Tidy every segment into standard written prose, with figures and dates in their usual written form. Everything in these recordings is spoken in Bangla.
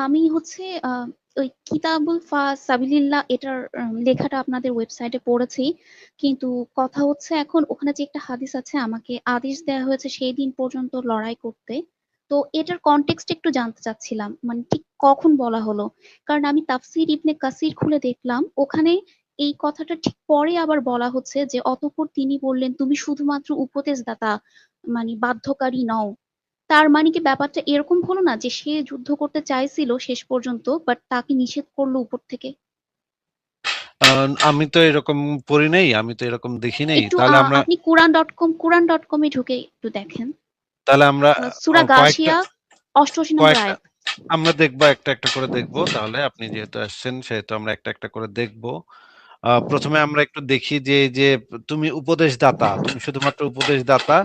আমি হচ্ছে ওই কিতাবুল সাবিলিল্লাহ এটার লেখাটা আপনাদের ওয়েবসাইটে পড়েছি। কিন্তু কথা হচ্ছে এখন ওখানে যে একটা হাদিস আছে আমাকে আদেশ দেওয়া হয়েছে সেই দিন পর্যন্ত লড়াই করতে। তো এটার কনটেক্সট একটু জানতে চাচ্ছিলাম। মানে ঠিক কখন বলা হলো? কারণ আমি তাফসীর ইবনে কাসির খুলে দেখলাম ওখানে এই কথাটা ঠিক পরে আবার বলা হচ্ছে যে অতঃপর তিনি বললেন, তুমি শুধুমাত্র উপদেশদাতা, মানে বাধ্যকারী নও। তার মানে কি ব্যাপারটা এরকম হলো না যে সে যুদ্ধ করতে চাইছিল শেষ পর্যন্ত, বাট তাকে নিষেধ করলো উপর থেকে? আমি তো এরকম পড়ি নাই, আমি তো এরকম দেখি নাই। একটু তাহলে আমরা আপনি কুরআন.com এ ঢুকে একটু দেখেন। তাহলে আমরা সূরা কয়েকটা গাশিয়া 88 নম্বর কয়েকটা আয়াত। আমরা দেখবো, একটা একটা করে দেখবো। তাহলে আপনি যেহেতু আসছেন সেহেতু আমরা একটা একটা করে দেখবো। প্রথমে আমরা একটু দেখি যে এই যে তুমি উপদেশদাতা, তুমি শুধুমাত্র উপদেশদাতা,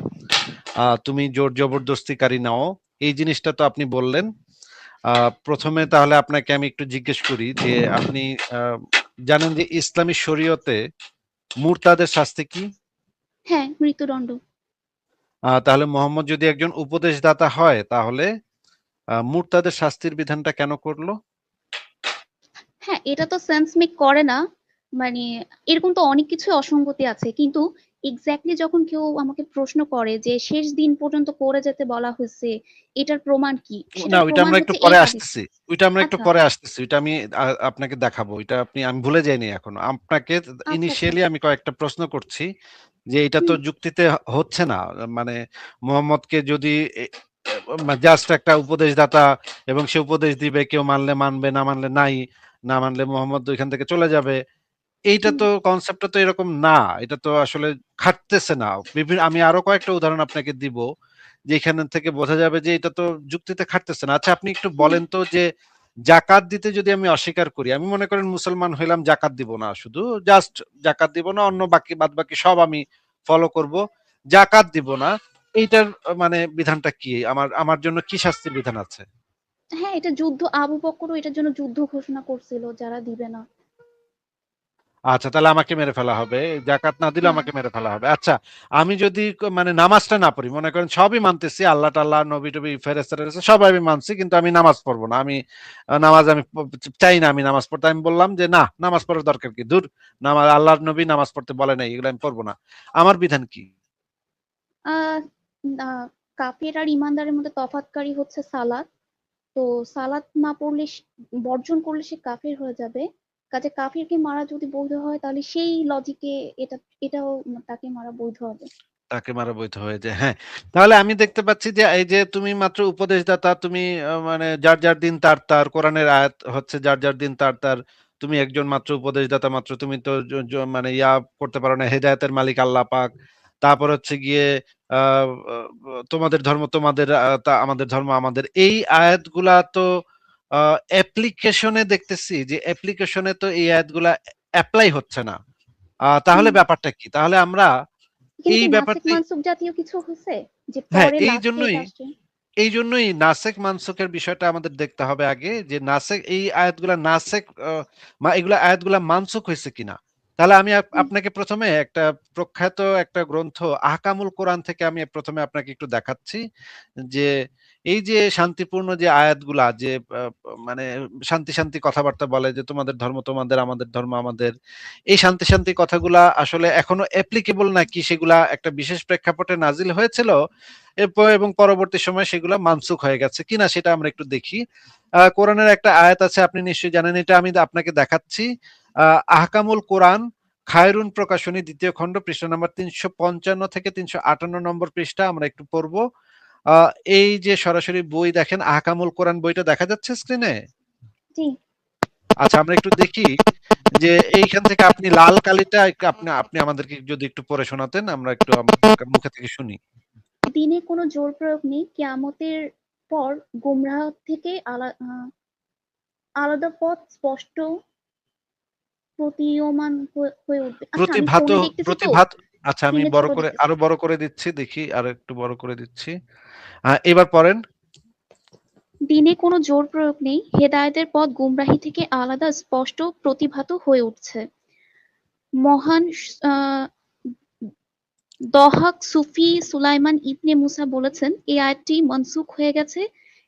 তুমি জোর জবরদস্তিকারী নাও, এই জিনিসটা তো আপনি বললেন। প্রথমে তাহলে আপনাকে আমি একটু জিজ্ঞেস করি যে আপনি আহ, জানেন যে ইসলামী শরীয়তে মুরতাদের শাস্তি কি? হ্যাঁ, মৃত্যুদণ্ড। তাহলে মোহাম্মদ যদি একজন উপদেশদাতা হয় তাহলে মুরতাদের শাস্তির বিধানটা কেন করলো? হ্যাঁ, এটা তো সেন্স মেক করে না। মানে এরকম তো অনেক কিছু অসঙ্গতি আছে, কিন্তু এক্স্যাক্টলি যখন কেউ আমাকে প্রশ্ন করে যে শেষ দিন পর্যন্ত করে যেতে বলা হয়েছে, এটার প্রমাণ কি, না, সেটার ওইটা প্রমাণ আমরা একটু হচ্ছে এই পরে হাদিস। আসতেছি। ওইটা আমরা একটু আচ্ছা পরে আসতেছি, ওইটা আমি আপনাকে দেখাবো। ওইটা আমি ভুলে যাইনি এখনো আপনাকে। আচ্ছা আচ্ছা। ইনিশিয়ালি আমি কয়েকটা প্রশ্ন করছি যে এটা তো হুম। যুক্তিতে হচ্ছে না। মানে মোহাম্মদকে যদি জাস্ট একটা উপদেশদাতা এবং সে উপদেশ দিবে, কেউ মানলে মানবে, না মানলে নাই, না মানলে মোহাম্মদ ওইখান থেকে চলে যাবে, এইটা হুম। তো কনসেপ্টটা তো এরকম না। এটা তো আসলে খাটতেছে না। বিভিন্ন আমি আরো কয়েকটা উদাহরণ আপনাকে দিব যেখান থেকে বোঝা যাবে যে এটা তো যুক্তিতে খাটতেছে না। আচ্ছা, আপনি একটু হুম। বলেন তো যে জাকাত দিতে যদি আমি অস্বীকার করি, আমি মনে করেন মুসলমান হইলাম, জাকাত দিব না, শুধু জাস্ট জাকাত দিব না, অন্য বাকি বাদ বাকি সব আমি ফলো করব, জাকাত দিব না, এইটার মানে বিধানটা কি? আমার আমার জন্য কি শাস্তির বিধান আছে? হ্যাঁ, এটা যুদ্ধ, আবু বকরও এটার জন্য যুদ্ধ ঘোষণা করছিল যারা দিবে না। আচ্ছা, তাহলে আমাকে মেরে ফেলা হবে, জাকাত না দিলে হ্যাঁ। আমাকে মেরে ফেলা হবে। আচ্ছা, আমি যদি মানে নামাজটা না পড়ি, মনে করেন সবই মানতেছি, আল্লাহ টাল্লাহ নবী টবি ফেরেস্তা টেরেস্তা সব আমি মানছি, কিন্তু আমি নামাজ পড়বো না, আমি নামাজ আমি চাই না, আমি নামাজ পড়তে, আমি বললাম যে না, নামাজ পড়ার দরকার কি, দূর, নামাজ আল্লাহর নবী নামাজ পড়তে বলে নাই, এগুলো আমি পড়বো না, আমার বিধান কি? আহ আহ, কাফের আর ইমানদারের মধ্যে তফাৎকারী হচ্ছে সালাত। তো সালাত না পড়লে বর্জন করলে সে কাফের হয়ে যাবে। কাজে কাফিরকে মারা যদি বৈধ হয় তাহলে সেই লজিকে এটা এটাও তাকে মারা বৈধ হবে। তাকে মারা বৈধ হয়ে যায়, হ্যাঁ। তাহলে আমি দেখতে পাচ্ছি যে এই যে তুমি মাত্র উপদেশদাতা, তুমি মানে যার যার দিন তার তার, কোরআনের আয়াত হচ্ছে যার যার দিন তার তার, তুমি একজন মাত্র উপদেশদাতা মাত্র, তুমি তো মানে করতে পারো না, হেদায়েতের মালিক আল্লাহ পাক। তারপর হচ্ছে গিয়ে আহ তোমাদের ধর্ম তোমাদের, আমাদের ধর্ম আমাদের, এই আয়াতগুলা তো অ্যাপ্লিকেশনে দেখতেছি যে অ্যাপ্লিকেশনে তো এই আয়াতগুলা অ্যাপ্লাই হচ্ছে না। তাহলে হুম। ব্যাপারটা কি? তাহলে আমরা এখানে এই কি নাসিক ব্যাপারটি, মানসুখ জাতীয় কিছু হয়েছে যে হ্যাঁ, পরে এই লাস্টে জন্যই এটা আসছে? এই জন্যই নাসেক মানসুকের বিষয়টা আমাদের দেখতে হবে আগে, যে নাসেক এই আয়াতগুলা নাসেক এগুলা আয়াতগুলা মানসুক হয়েছে কিনা। তাহলে আমি হুম। আপনাকে প্রথমে একটা প্রখ্যাত একটা গ্রন্থ আহকামুল কোরআন থেকে আমি প্রথমে আপনাকে একটু দেখাচ্ছি যে এই যে শান্তিপূর্ণ যে আয়াতগুলা, যে আহ, মানে শান্তি শান্তি কথাবার্তা বলে যে তোমাদের ধর্ম তোমাদের আমাদের ধর্ম আমাদের, এই শান্তি শান্তি কথাগুলা আসলে এখনো অ্যাপ্লিকেবল নাকি, সেগুলা একটা বিশেষ প্রেক্ষাপটে নাজিল হয়েছিল এরপর এবং পরবর্তী সময় সেগুলো মানসুখ হয়ে গেছে কিনা সেটা আমরা একটু দেখি। কোরআনের একটা আয়াত আছে, আপনি নিশ্চয়ই জানেন, এটা আমি আপনাকে দেখাচ্ছি। আহকামুল কোরআন, খায়রুন প্রকাশনী, দ্বিতীয় খণ্ড, পৃষ্ঠা নাম্বার 355 থেকে 358 নম্বর পৃষ্ঠা, আমরা একটু পড়বো। আহ এই যে সরাসরি বই দেখেন, আহকামুল কোরআন বইটা দেখা যাচ্ছে স্ক্রিনে? জি। আচ্ছা, আমরা একটু দেখি যে এইখান থেকে আপনি লাল কালিটা আপনি আপনি আমাদেরকে যদি একটু পড়ে শোনাতেন, আমরা একটু আপনার মুখে থেকে শুনি। দিনে কোনো জোর প্রয়োগ নেই, কিয়ামতের পর গোমরাহ থেকে আলাদা পথ স্পষ্ট প্রতীয়মান হয়ে উঠবে। আচ্ছা, আমি প্রতিভাত ফোনে দেখতেছি তো, প্রতিভাত আচ্ছা, আমি স্ক্রিনে বড় ছোট করে দেখতেছি। আরো বড় করে দিচ্ছি, দেখি আরো একটু বড় করে দিচ্ছি। এবার পড়েন। দিনে কোনো জোর প্রয়োগ নেই, হেদায়েতের পথ গুমরাহি থেকে আলাদা স্পষ্ট প্রতিভাত হয়ে উঠছে। মহান আহ, দহাক সুফি সুলাইমান ইবনে মুসা বলেছেন, এই আয়াতটি মনসুখ হয়ে গেছে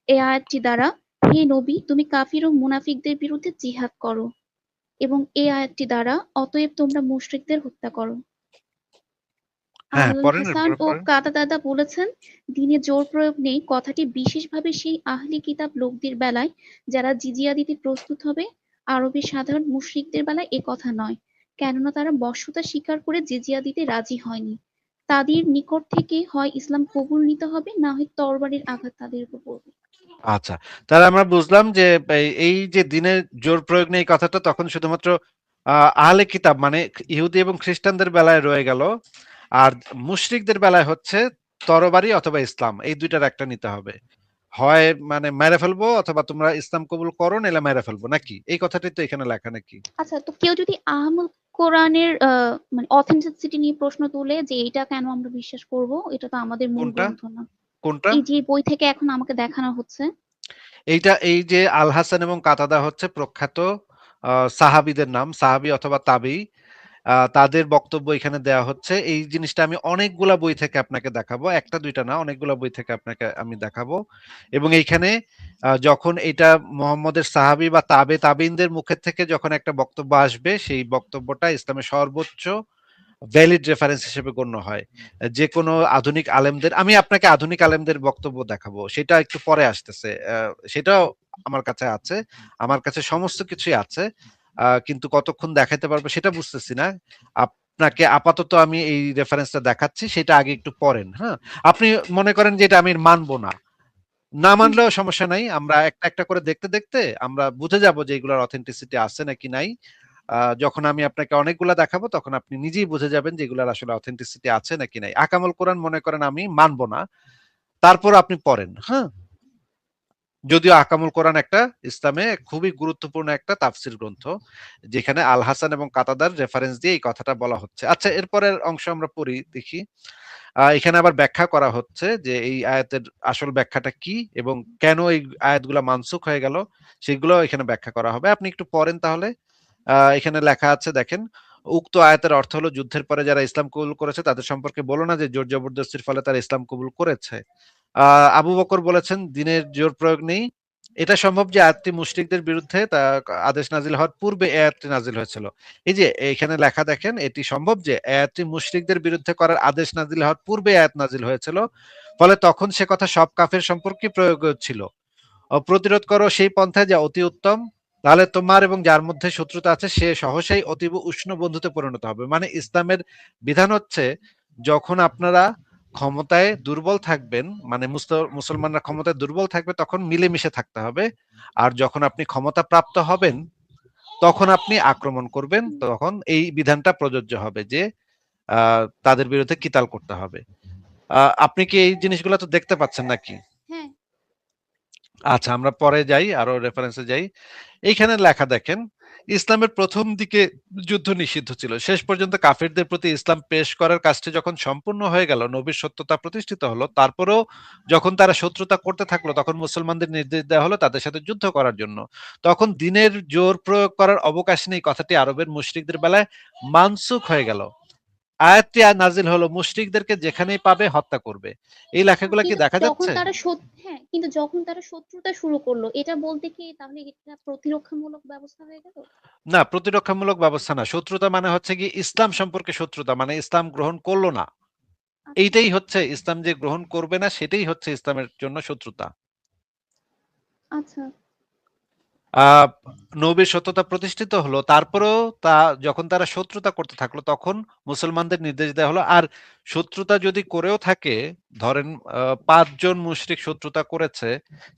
এই আয়াতটি দ্বারা। হে নবী, তুমি কাফির ও মুনাফিকদের বিরুদ্ধে জিহাদ করো এবং এই আয়াতটি দ্বারা অতএব তোমরা মুশরিকদের হত্যা করো। হ্যাঁ, আল পড়েন, হাসান এরপরে ও পড়েন। কাতাদা বলেছেন, দ্বীনে জোর প্রয়োগ নেই কথাটি বিশেষভাবে সেই আহলি কিতাব লোকদের বেলায় যারা জিজিয়া দিতে প্রস্তুত হবে, আরবের সাধারণ মুশরিকদের বেলায় এ কথা নয়, কেননা তারা বশ্যতা স্বীকার করে জিজিয়া দিতে রাজি হয়নি। তাদের নিকট থেকে হয় ইসলাম কবুল নিতে হবে, না হয় তরবারির আঘাত তাদের উপর পড়বে। আচ্ছা, তাহলে আমরা বুঝলাম যে এই যে দিনের জোর প্রয়োগ নেই কথাটা তখন শুধুমাত্র আহলে কিতাব মানে ইহুদি এবং খ্রিস্টানদের বেলায় রয়ে গেল, আর মুশরিকদের বেলায় হচ্ছে তরবারি অথবা ইসলাম, এই দুইটার একটা নিতে হবে। হয় মানে মেরে ফেলবো, অথবা তোমরা ইসলাম কবুল করো নাহলে মেরে ফেলবো, নাকি এই কথাটাই তো এখানে লেখা নাকি? আচ্ছা, তো কেউ যদি আহমুল কোরআনের মানে অথেন্টিসিটি নিয়ে প্রশ্ন তুলে যে এটা কেন আমরা বিশ্বাস করব, এটা তো আমাদের মূল কোনটা? গ্রন্থ না, কোনটা? এই যে বই থেকে এখন আমাকে দেখানো হচ্ছে। এইটা, এই যে আল হাসান এবং কাতাদা হচ্ছে প্রখ্যাত সাহাবীদের নাম, সাহাবী অথবা তাবি। তাদের বক্তব্য এখানে দেওয়া হচ্ছে। এই জিনিসটা আমি অনেকগুলা বই থেকে আপনাকে দেখাবো, একটা দুইটা না, অনেকগুলা বই থেকে আপনাকে আমি দেখাবো। এবং এইখানে যখন এটা মোহাম্মদের সাহাবী বা তাবে তাবিনদের মুখের থেকে যখন একটা বক্তব্য আসবে, সেই বক্তব্যটা ইসলামের সর্বোচ্চ ভ্যালিড রেফারেন্স হিসেবে গণ্য হয়। যে কোনো আধুনিক আলেমদের, আমি আপনাকে আধুনিক আলেমদের বক্তব্য দেখাবো, সেটা একটু পরে আসতেছে। সেটাও আমার কাছে আছে, আমার কাছে সমস্ত কিছুই আছে, কিন্তু কতক্ষণ দেখাতে পারবো সেটা বুঝতেছি না। আপনাকে আপাতত আমি এই রেফারেন্সটা দেখাচ্ছি, সেটা আগে একটু পড়েন। হ্যাঁ, আপনি মনে করেন যে এটা আমি মানবো না, না হুম। মানলেও সমস্যা নাই, আমরা একটা একটা করে দেখতে দেখতে আমরা বুঝে যাব যে এগুলোর অথেন্টিসিটি আছে নাকি নাই। যখন আমি আপনাকে অনেকগুলা দেখাবো তখন আপনি নিজেই বুঝে যাবেন যে এগুলার আসলে অথেন্টিসিটি আছে নাকি নাই। আকামুল কোরআন মনে করেন আমি মানবো না, তারপর আপনি পড়েন। হ্যাঁ, যদিও আকামুল কোরআন একটা ইসলামে খুবই গুরুত্বপূর্ণ একটা তাফসির গ্রন্থ, যেখানে আল হাসান এবং কাতাদার রেফারেন্স দিয়ে এই কথাটা বলা হচ্ছে। আচ্ছা, এরপরের অংশ আমরা পড়ি দেখি। এখানে আবার ব্যাখ্যা করা হচ্ছে যে এই আয়াতের আসল ব্যাখ্যাটা কি এবং কেন এই আয়াতগুলা মানসুখ হয়ে গেল, সেগুলো এখানে ব্যাখ্যা করা হবে। আপনি একটু পড়েন তাহলে। এখানে লেখা আছে দেখেন, উক্ত আয়াতের অর্থ হলো যুদ্ধের পরে যারা ইসলাম কবুল করেছে তাদের সম্পর্কে বলো না যে জোর জবরদস্তির ফলে তারা ইসলাম কবুল করেছে। আবু বকর বলেছেন দিনের জোর প্রয়োগ নেই। এটা সম্ভব যে আয়াতটি মুশরিকদের বিরুদ্ধে তা আদেশ নাজিল হওয়ার পূর্বে এই আয়াতটি নাজিল হয়েছিল। এই যে এখানে লেখা দেখেন, এটি সম্ভব যে আয়াতটি মুশরিকদের বিরুদ্ধে করার আদেশ নাজিল হওয়ার পূর্বে আয়াত নাজিল হয়েছিল, ফলে তখন সে কথা সব কাফের সম্পর্কে প্রয়োগ ছিল। প্রতিরোধ করো সেই পন্থায় যা অতি উত্তম, তাহলে তোমার এবং যার মধ্যে শত্রুতা আছে সে সহসাই অতীব উষ্ণ বন্ধুতে পরিণত হবে। মানে ইসলামের বিধান হচ্ছে, যখন আপনারা ক্ষমতায় দুর্বল থাকবেন, মানে মুসলমানরা ক্ষমতায় দুর্বল থাকবে তখন মিলেমিশে থাকতে হবে, আর যখন আপনি ক্ষমতা প্রাপ্ত হবেন তখন আপনি আক্রমণ করবেন, তখন এই বিধানটা প্রযোজ্য হবে যে তাদের বিরুদ্ধে কিতাল করতে হবে। আপনি কি এই জিনিসগুলো তো দেখতে পাচ্ছেন নাকি? হ্যাঁ। আচ্ছা, আমরা পরে যাই, আরো রেফারেন্সে যাই। এইখানে লেখা দেখেন, ইসলামের প্রথম দিকে যুদ্ধ নিষিদ্ধ ছিল, শেষ পর্যন্ত কাফিরদের প্রতি ইসলাম পেশ করার কাজটি যখন সম্পূর্ণ হয়ে গেল, নবীর সত্যতা প্রতিষ্ঠিত হলো, তারপরেও যখন তারা শত্রুতা করতে থাকলো তখন মুসলমানদের নির্দেশ দেওয়া হলো তাদের সাথে যুদ্ধ করার জন্য। তখন দিনের জোর প্রয়োগ করার অবকাশ নেই কথাটি আরবের মুশরিকদের বেলায় মানসুখ হয়ে গেল। আয়াতটি নাজিল হলো মুশরিকদেরকে যেখানেই পাবে হত্যা করবে। এই লেখাগুলা কি কিন্তু দেখা যখন যাচ্ছে? তারা হ্যাঁ, কিন্তু যখন তারা শত্রুতা শুরু করলো, এটা বলতে কি তাহলে এটা প্রতিরক্ষামূলক ব্যবস্থা হয়ে গেল? না, প্রতিরক্ষামূলক ব্যবস্থা না। শত্রুতা মানে হচ্ছে কি ইসলাম সম্পর্কে শত্রুতা, মানে ইসলাম গ্রহণ করলো না। আচ্ছা। এইটাই হচ্ছে ইসলাম যে গ্রহণ করবে না, সেটাই হচ্ছে ইসলামের জন্য শত্রুতা। আচ্ছা। আহ নবীর সত্যতা প্রতিষ্ঠিত হলো, তারপরেও যখন তারা শত্রুতা করতে থাকলো তখন মুসলমানদের নির্দেশ দেওয়া হলো। আর শত্রুতা যদি করেও থাকে, ধরেন 5 জন মুশরিক শত্রুতা করেছে,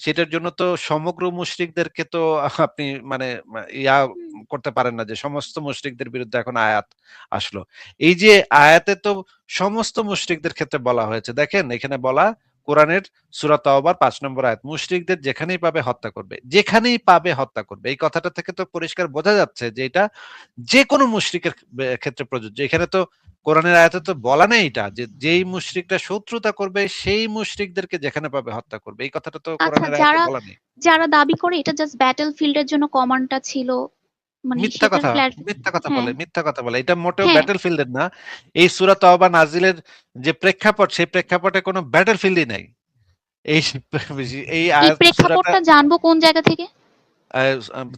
সেটার জন্য তো সমগ্র মুশরিকদেরকে তো আপনি মানে ইয়া হুম। করতে পারেন না যে সমস্ত মুশরিকদের বিরুদ্ধে এখন আয়াত আসলো। এই যে আয়াতে তো সমস্ত মুশরিকদের ক্ষেত্রে বলা হয়েছে, দেখেন এখানে বলা, কোরআনের সূরা তাওবার 5 নম্বর আয়াত, মুশরিকদের যেখানেই পাবে হত্যা করবে, যেখানেই পাবে হত্যা করবে। এই কথাটা থেকে তো পরিষ্কার বোঝা যাচ্ছে যে এটা যে কোনো মুশরিকের ক্ষেত্রে প্রযোজ্য। এখানে তো কোরআনের আয়াতে তো বলা নেই এটা যে যেই মুশরিকটা শত্রুতা করবে সেই মুশরিকদেরকে যেখানে পাবে হত্যা করবে, এই কথাটা তো আচ্ছা, কোরআনের আয়াতে যারা বলা নেই। যারা দাবি করে এটা জাস্ট ব্যাটল ফিল্ডের জন্য কমান্ডটা ছিল, মানে মিথ্যা সেটার কথা, ক্ল্যার। মিথ্যা কথা হ্যাঁ। বলে, মিথ্যা কথা বলে, এটা মোটেও হ্যাঁ। ব্যাটল ফিল্ডের না। এই সূরা তাওবা নাজিলের যে প্রেক্ষাপট, সেই প্রেক্ষাপটে কোনো ব্যাটল ফিল্ডই নাই। এই এই এই আয়াত সূরাটা প্রেক্ষাপটটা জানবো কোন জায়গা থেকে?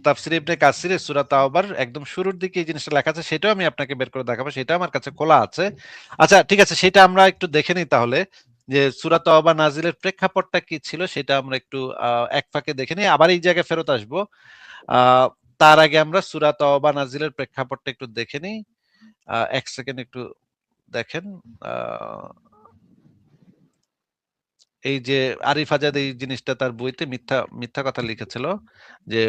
তাফসীরে ইবনে কাসিরে সূরা তাওবার একদম শুরুর দিকে এই জিনিসটা লেখা আছে, সেটাও আমি আপনাকে বের করে দেখাবো, সেটা আমার কাছে খোলা আছে। আচ্ছা ঠিক আছে, সেটা আমরা একটু দেখে নিই তাহলে, যে সূরা তাওবা নাজিলের প্রেক্ষাপটটা কি ছিল সেটা আমরা একটু এক ফাঁকে দেখে নিই, আবার এই জায়গায় ফেরত আসবো। আহ, তার আগে আমরা সূরা তাওবা নাজিলের প্রেক্ষাপটটা একটু দেখে নিই। এক সেকেন্ড একটু দেখেন। আহ, এই যে আরিফ আজাদ এই জিনিসটা তার বইতে মিথ্যা মিথ্যা কথা লিখেছিল, যে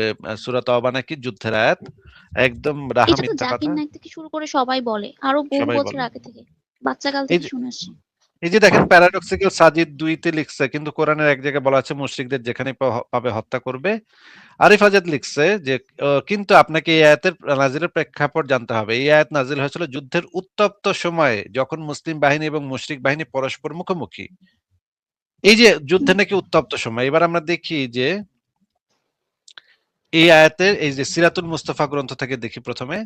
সূরা তওবা নাকি যুদ্ধের আয়াত, একদম রাহা এটা তো মিথ্যা কথা। জাকির নাইক থেকে শুরু করে সবাই বলে, আরো বহু সবাই বছর বলে। আগে থেকে, বাচ্চাকাল এই থেকে যে শুনে আসছি। এই যে দেখেন, প্যারাডক্সিক্যাল সাজিদ 2 তে লিখছে, কিন্তু কোরআনের এক জায়গায় বলা আছে মুশরিকদের যেখানে পাবে হত্যা করবে। আরিফ আজাদ লিখছে যে কিন্তু আপনাকে এই আয়াতের নাজিলের প্রেক্ষাপট জানতে হবে। এই আয়াত নাজিল হয়েছিল যুদ্ধের উত্তপ্ত সময়ে, যখন মুসলিম বাহিনী এবং মুশরিক বাহিনী পরস্পর মুখোমুখি। এই যে হুম, যুদ্ধের নাকি উত্তপ্ত সময়, এবার আমরা দেখি যে এই আয়াতের এই যে সিরাতুল মুস্তাফা গ্রন্থ থেকে দেখি প্রথমে।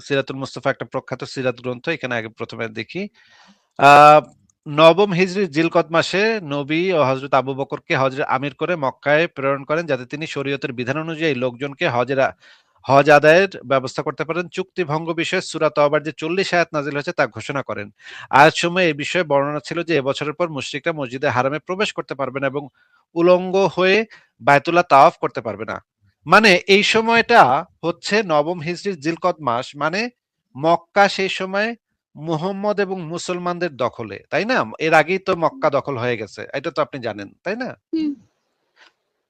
সিরাতুল মুস্তাফা একটা প্রখ্যাত সিরাত গ্রন্থ, এখানে আগে প্রথমে দেখি। আহ নবম হিজরি জিলকদ মাসে নবী ও হজরত আবু বকরকে হজের আমির করে মক্কায় প্রেরণ করেন, যাতে তিনি শরীয়তের বিধান অনুযায়ী লোকজনকে হজ আদায়ের ব্যবস্থা করতে পারেন। চুক্তি ভঙ্গ বিষয়ে সূরা তওবার যে 40 আয়াত নাজিল হয়েছে তা ঘোষণা করেন। আয়াত সময় এই বিষয়ে বর্ণনা ছিল যে এবছরের পর মুশরিকরা মসজিদে হারামে প্রবেশ করতে পারবে না এবং উলঙ্গ হয়ে বায়তুল্লাহ তাওয়াফ করতে পারবে না। মানে এই সময়টা হচ্ছে নবম হিজরির জিলকদ মাস, মানে মক্কা সেই সময় মুহাম্মদ এবং মুসলমানদের দখলে, তাই না? এর আগেই তো মক্কা দখল হয়ে গেছে, এটা তো আপনি জানেন, তাই না? হুম,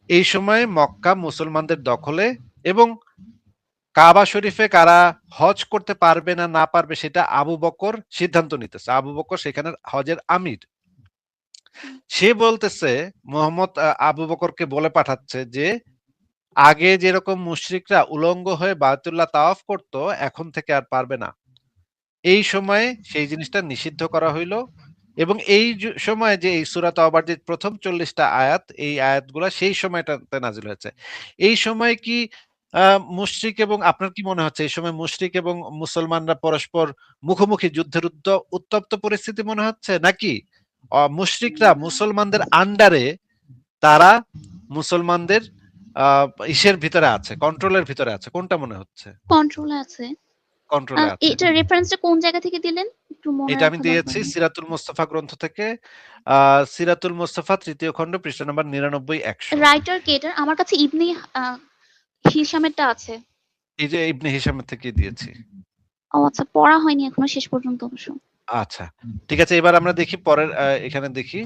এই সময় মক্কা মুসলমানদের দখলে, এবং কাবা শরীফে কারা হজ করতে পারবে না না পারবে সেটা আবু বকর সিদ্ধান্ত নিতেছে। আবু বকর সেখানে হজের আমির। হুম, সে বলতেছে, মোহাম্মদ আবু বকরকে বলে পাঠাচ্ছে যে আগে যেরকম মুশরিকরা উলঙ্গ হয়ে বায়তুল্লাহ তাওয়াফ করত, এখন থেকে আর পারবে না। এই সময়ে সেই জিনিসটা নিষিদ্ধ করা হইল। এবং এই সময় যে এই সূরা তাওবার যে প্রথম 40টা আয়াত, এই আয়াতগুলা সেই সময়টাতে নাজিল হয়েছে। এই সময় কি মুশরিক, এবং আপনার কি মনে হচ্ছে এই সময় মুশরিক এবং মুসলমানরা পরস্পর মুখোমুখি যুদ্ধের উত্তপ্ত পরিস্থিতি মনে হচ্ছে, নাকি মুশরিকরা মুসলমানদের আন্ডারে, তারা মুসলমানদের আহ ইসের ভিতরে আছে, কন্ট্রোলের ভিতরে আছে, কোনটা মনে হচ্ছে? কন্ট্রোলে আছে। কন্ট্রোলে আছে। এটা রেফারেন্সটা কোন জায়গা থেকে দিলেন? একটু মনে এটা আমি রাখা দরকার দিয়েছি আমার। সিরাতুল মুস্তাফা গ্রন্থ থেকে। সিরাতুল মুস্তাফা ৩য় খণ্ড পৃষ্ঠা নাম্বার ৯৯-১০০। রাইটার কে এটার? আমার কাছে ইবনে আহ, হিশামেরটা আছে। এই যে ইবনে হিশামের থেকে দিয়েছি। ও আচ্ছা, পড়া হয়নি এখনো শেষ পর্যন্ত অবশ্য। আচ্ছা ঠিক আছে, এবার আমরা দেখি পরের, এখানে দেখি।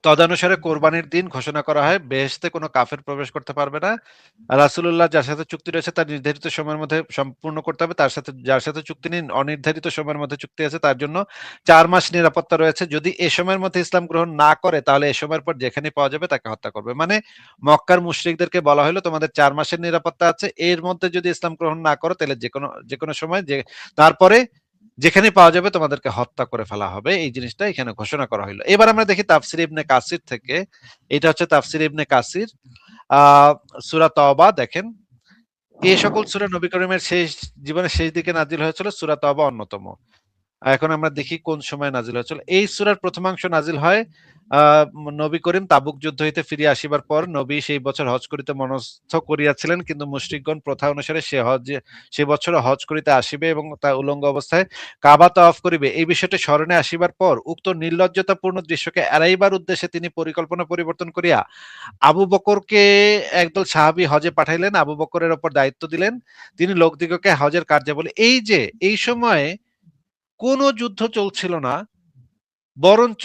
তদানুসারে কোরবানির দিন ঘোষণা করা হয়, বেহেশতে কোনো কাফের প্রবেশ করতে পারবে না। রাসূলুল্লাহ যার সাথে চুক্তি রয়েছে তার নির্ধারিত সময়ের মধ্যে সম্পূর্ণ করতে হবে, তার সাথে যার সাথে চুক্তি নেই অনির্ধারিত সময়ের মধ্যে চুক্তি আছে তার জন্য 4 মাস নিরাপত্তা রয়েছে। যদি এ সময়ের মধ্যে ইসলাম গ্রহণ না করে তাহলে এ সময়ের পর যেখানে পাওয়া যাবে তাকে হত্যা করবে। মানে মক্কার মুশরিকদেরকে বলা হলো তোমাদের 4 মাসের নিরাপত্তা আছে, এর মধ্যে যদি ইসলাম গ্রহণ না করো তাহলে যে কোনো সময়, যে তারপরে যেখানে পাওয়া যাবে তোমাদেরকে হত্যা করে ফেলা হবে, এই জিনিসটা এখানে ঘোষণা করা হলো। এবার আমরা দেখি তাফসির ইবনে কাসির থেকে। এটা হচ্ছে তাফসির ইবনে কাসির। আহ সূরা তওবা দেখেন, এই সকল সূরা নবী করিমের জীবনের শেষ দিকে নাজিল হয়েছিল, সূরা তওবা অন্যতম। এখন আমরা দেখি কোন সময় নাজিল হয়েছিল। এই সূরার প্রথমাংশ নাজিল হয় নবী করিম তাবুক যুদ্ধ হইতে ফিরিয়া আসিবার পর। নবী সেই বছর হজ করিতে মনস্থ করিয়াছিলেন, কিন্তু মুশরিকগণ প্রথা অনুসারে সে বছর হজ করিতে আসিবে এবং তা উলঙ্গ অবস্থায় কাবা তাওয়াফ করিবে। এই বিষয়টি স্মরণে আসিবার পর উক্ত নির্লজ্জতাপূর্ণ দৃশ্যকে এড়াইবার উদ্দেশ্যে তিনি পরিকল্পনা পরিবর্তন করিয়া আবু বকরকে একদল সাহাবী হজে পাঠাইলেন, আবু বকরের ওপর দায়িত্ব দিলেন, তিনি লোকদিগকে হজের কার্যাবলী। এই যে এই সময়ে কোনো যুদ্ধ চলছিল না, বরঞ্চ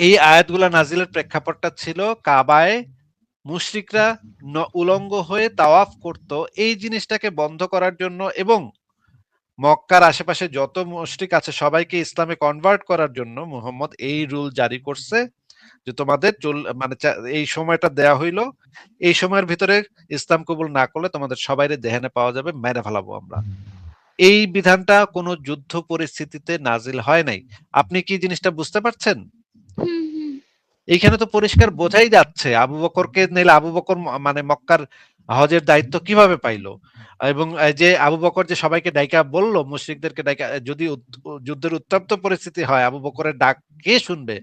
এই আয়াতগুলা নাজিলের প্রেক্ষাপটটা ছিল কাবায় মুশরিকরা উলঙ্গ হয়ে তাওয়াফ করত, এই জিনিসটাকে বন্ধ করার জন্য, এবং মক্কার আশেপাশে যত মুশরিক আছে সবাইকে ইসলামে কনভার্ট করার জন্য মুহাম্মদ এই রুল জারি করছে, যে তোমাদের মানে এই সময়টা দেয়া হইলো, এই সময়ের ভিতরে ইসলাম কবুল না করলে তোমাদের সবাইরে দেহানে পাওয়া যাবে, মেরে ফেলাবো আমরা। এই বিধানটা কোনো যুদ্ধ পরিস্থিতিতে নাজিল হয় নাই। আপনি কি জিনিসটা বুঝতে পারছেন? হুম, হুম। এইখানে তো পরিষ্কার বোঝাই যাচ্ছে আবু বকরকে নিলে আবু বকর মানে মক্কার হজের দায়িত্ব কিভাবে পাইলো, এবং যে আবু বকর যে সবাইকে ডাইকা বলল, মুশরিকদেরকে ডাইকা, যদি যুদ্ধের উত্তপ্ত পরিস্থিতি হয় আবু বকরের ডাক কে শুনবে?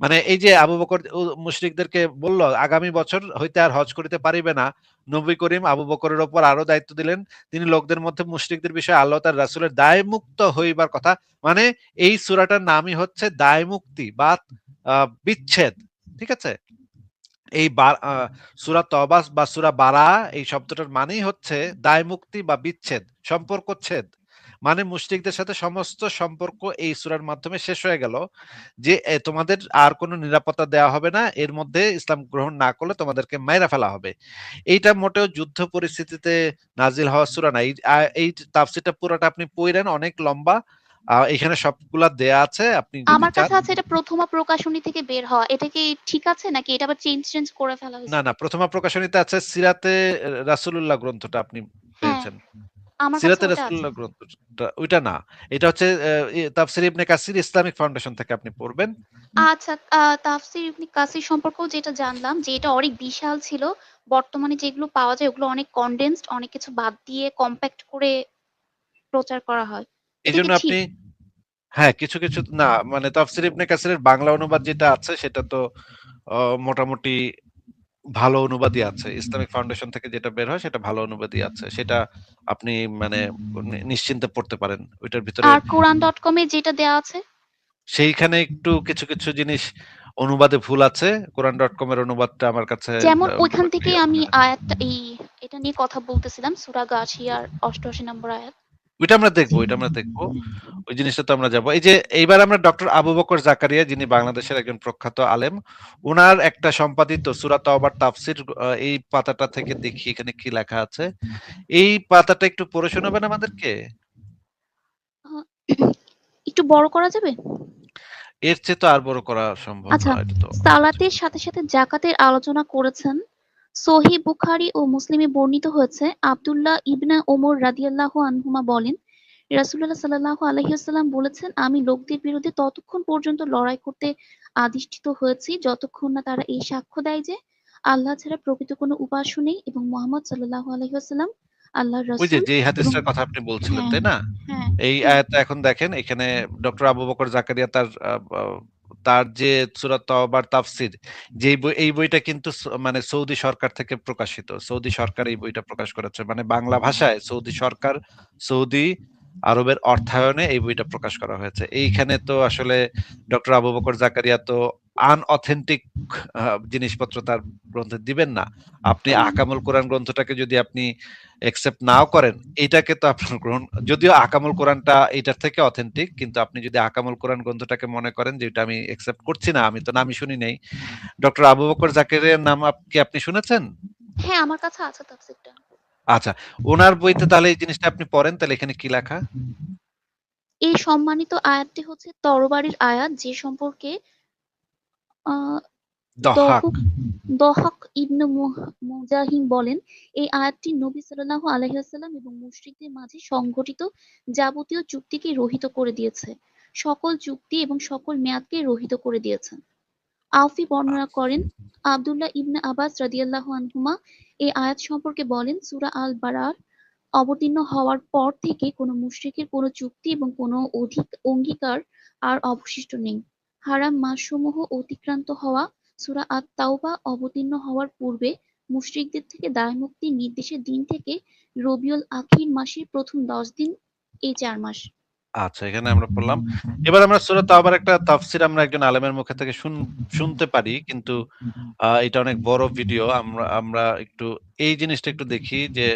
মানে এই যে আবু বকর মুশরিকদেরকে বলল আগামী বছর হইতে আর হজ করিতে পারিবে না, নবী করিম আবু বকরের ওপর আরো দায়িত্ব দিলেন, তিনি লোকদের মধ্যে মুশরিকদের বিষয়ে আল্লাহ তার রাসূলের দায় মুক্ত হইবার কথা। মানে এই সূরাটার নামই হচ্ছে দায় মুক্তি বা বিচ্ছেদ। ঠিক আছে? এই সূরা তওবা বা সূরা বারাআ এই শব্দটার মানেই হচ্ছে দায় মুক্তি বা বিচ্ছেদ, সম্পর্কচ্ছেদ। মানে মুশরিকদের সাথে সমস্ত সম্পর্ক এই সূরার মাধ্যমে শেষ হয়ে গেল, যে তোমাদের আর কোনো নিরাপত্তা দেওয়া হবে না, এর মধ্যে ইসলাম গ্রহণ না করলে তোমাদেরকে মাইরা ফেলা হবে। এইটা মোটেও যুদ্ধ পরিস্থিতিতে নাজিল হওয়া সূরা না। এই তাফসীরটা পুরোটা আপনি পড়েন, অনেক লম্বা। এখানে সবগুলা দেয়া আছে, আপনি যদি আমার চান। কাছে আছে এটা প্রথমা প্রকাশনী থেকে বের হওয়া। এটা কি ঠিক আছে নাকি এটা আবার চেঞ্জ করে ফেলা না, হয়েছে? না, প্রথমা প্রকাশনীতে আছে সিরাতে রাসূলুল্লাহ গ্রন্থটা আপনি হ্যাঁ, পেয়েছেন। আমার কাছে সিরাতে ওটা আছে। রাসূলুল্লাহ গ্রন্থটা ওইটা না। এটা হচ্ছে তাফসীর ইবনে কাসির ইসলামিক ফাউন্ডেশন থেকে আপনি পড়বেন। আচ্ছা, তাফসীর ইবনে কাসির সম্পর্কেও যেটা জানলাম যে এটা অনেক বিশাল ছিল। বর্তমানে যেগুলো পাওয়া যায় ওগুলো অনেক কনডেন্সড, অনেক কিছু বাদ দিয়ে কম্প্যাক্ট করে প্রচার করা হয়। এটা কি এইজন্য ঠিক? আপনি, হ্যাঁ, কিছু, কিছু না মানে তাফসীর ইবনে কাসিরের বাংলা অনুবাদ যেটা আছে সেটা তো মোটামুটি ভালো অনুবাদই আছে। ইসলামিক ফাউন্ডেশন থেকে যেটা বের হয় সেটা ভালো অনুবাদই আছে। সেটা আপনি মানে নিশ্চিন্তে পড়তে পারেন। ওইটার ভিতরে আর কোরআন.com এ যেটা দেয়া আছে? সেইখানে একটু কিছু, কিছু জিনিস অনুবাদে ভুল আছে। কোরআন.com এর অনুবাদটা আমার কাছে যেমন খুব ওইখান একটা থেকেই ইয়া আমি মনে হয় না। এটা নিয়ে কথা বলতেছিলাম সূরা গাশিয়ার ৮৮ নম্বর আয়াত। ওইটা আমরা দেখবো। ওই জিনিসটা তো আমরা যাবো। এই যে এইবার আমরা ডক্টর আবু বকর জাকারিয়া, যিনি বাংলাদেশের একজন প্রখ্যাত আলেম, উনার একটা সম্পাদিত সূরা তাওবার তাফসীর, এই পাতাটা থেকে দেখি এখানে কি লেখা আছে। এই পাতাটা একটু পড়ে শোনাবেন আমাদেরকে? আ একটু বড় করা যাবে? এর চেয়ে তো আর বড় করা সম্ভব আচ্ছা, না। এটা তো অনেক কিছু। সালাতের সাথে সাথে যাকাতের আলোচনা করেছেন। সহিহ বুখারী ও মুসলিমে বর্ণিত হয়েছে, আব্দুল্লাহ ইবনে ওমর রাদিয়াল্লাহু আনহুমা বলেন, রাসূলুল্লাহ সাল্লাল্লাহু আলাইহি ওয়াসাল্লাম বলেছেন, আমি লোকদের বিরুদ্ধে ততক্ষণ পর্যন্ত লড়াই করতে আদিষ্ঠিত হয়েছি যতক্ষণ না তারা এই সাক্ষ্য দেয় যে আল্লাহ ছাড়া প্রকৃত কোনো উপাস্য নেই এবং মুহাম্মদ সাল্লাল্লাহু আলাইহি ওয়াসাল্লাম আল্লাহর ওই যে রাসূল যেই এবং হাদিসটার কথা আপনি বলছিলেন, হ্যাঁ, তাই না? হ্যাঁ, এই হ্যাঁ, আয়াতটা এখন দেখেন, এখানে ডক্টর আবু বকর জাকারিয়া তার যে সূরা তাওবার তাফসীর, যে বই, এই বইটা কিন্তু মানে সৌদি সরকার থেকে প্রকাশিত। সৌদি সরকার এই বইটা প্রকাশ করেছে। মানে বাংলা ভাষায় সৌদি সরকার, সৌদি আরবের অর্থায়নে এই বইটা প্রকাশ করা হয়েছে। এইখানে তো আসলে ডক্টর আবু বকর জাকারিয়া তো আনঅথেন্টিক জিনিসপত্র তার গ্রন্থে দিবেন না। আপনি আহকামুল কোরআন গ্রন্থটাকে যদি আপনি একসেপ্ট নাও করেন, এইটাকে তো আপনার গ্রহণ, যদিও আহকামুল কোরআনটা এইটার থেকে অথেন্টিক, কিন্তু আপনি যদি আহকামুল কোরআন গ্রন্থটাকে মনে করেন যে এটা আমি একসেপ্ট করছি না, আমি তো নামই শুনি নাই। ডক্টর আবু বকর জাকিরের নাম কি আপনি শুনেছেন? হ্যাঁ, আমার কাছে আছে তাফসীরটা। আচ্ছা, ওনার বইতে তাহলে এই জিনিসটা আপনি পড়েন, তাহলে এখানে কি লেখা? এই সম্মানিত আয়াতটি হচ্ছে তরবারির আয়াত যে সম্পর্কে আহ দহাক। দহুক দহাক ইবনে মুজাহিম বলেন, এই আয়াতটি নবী সাল্লাল্লাহু আলাইহি ওয়াসাল্লাম এবং মুশরিকদের মাঝে সংঘটিত যাবতীয় চুক্তিকে রহিত করে দিয়েছে। সকল চুক্তি এবং সকল মেয়াদকে রহিত করে দিয়েছে। আওফি বর্ণনা করেন, আব্দুল্লাহ ইবনে আব্বাস রাদিয়াল্লাহু আনহুমা এই আয়াত সম্পর্কে বলেন, সূরা আল বারার অবতীর্ণ হওয়ার পর থেকে কোনো মুশরিকের কোনো চুক্তি এবং কোনো অঙ্গীকার আর অবশিষ্ট নেই। হারাম মাসসমূহ অতিক্রান্ত হওয়া, সূরা আত-তাওবা অবতীর্ণ হওয়ার পূর্বে মুশরিকদের থেকে দায়মুক্তির নির্দেশের দিন থেকে রবিউল আখির মাসের প্রথম ১০ দিন, এই ৪ মাস। আচ্ছা, এখানে আমরা পড়লাম। এবার আমরা সূরা তাওবার একটা তাফসীর আমরা একজন আলেমের মুখে থেকে শুনতে পারি, কিন্তু এটা অনেক বড় ভিডিও। আমরা আমরা একটু এই জিনিসটা একটু দেখি যে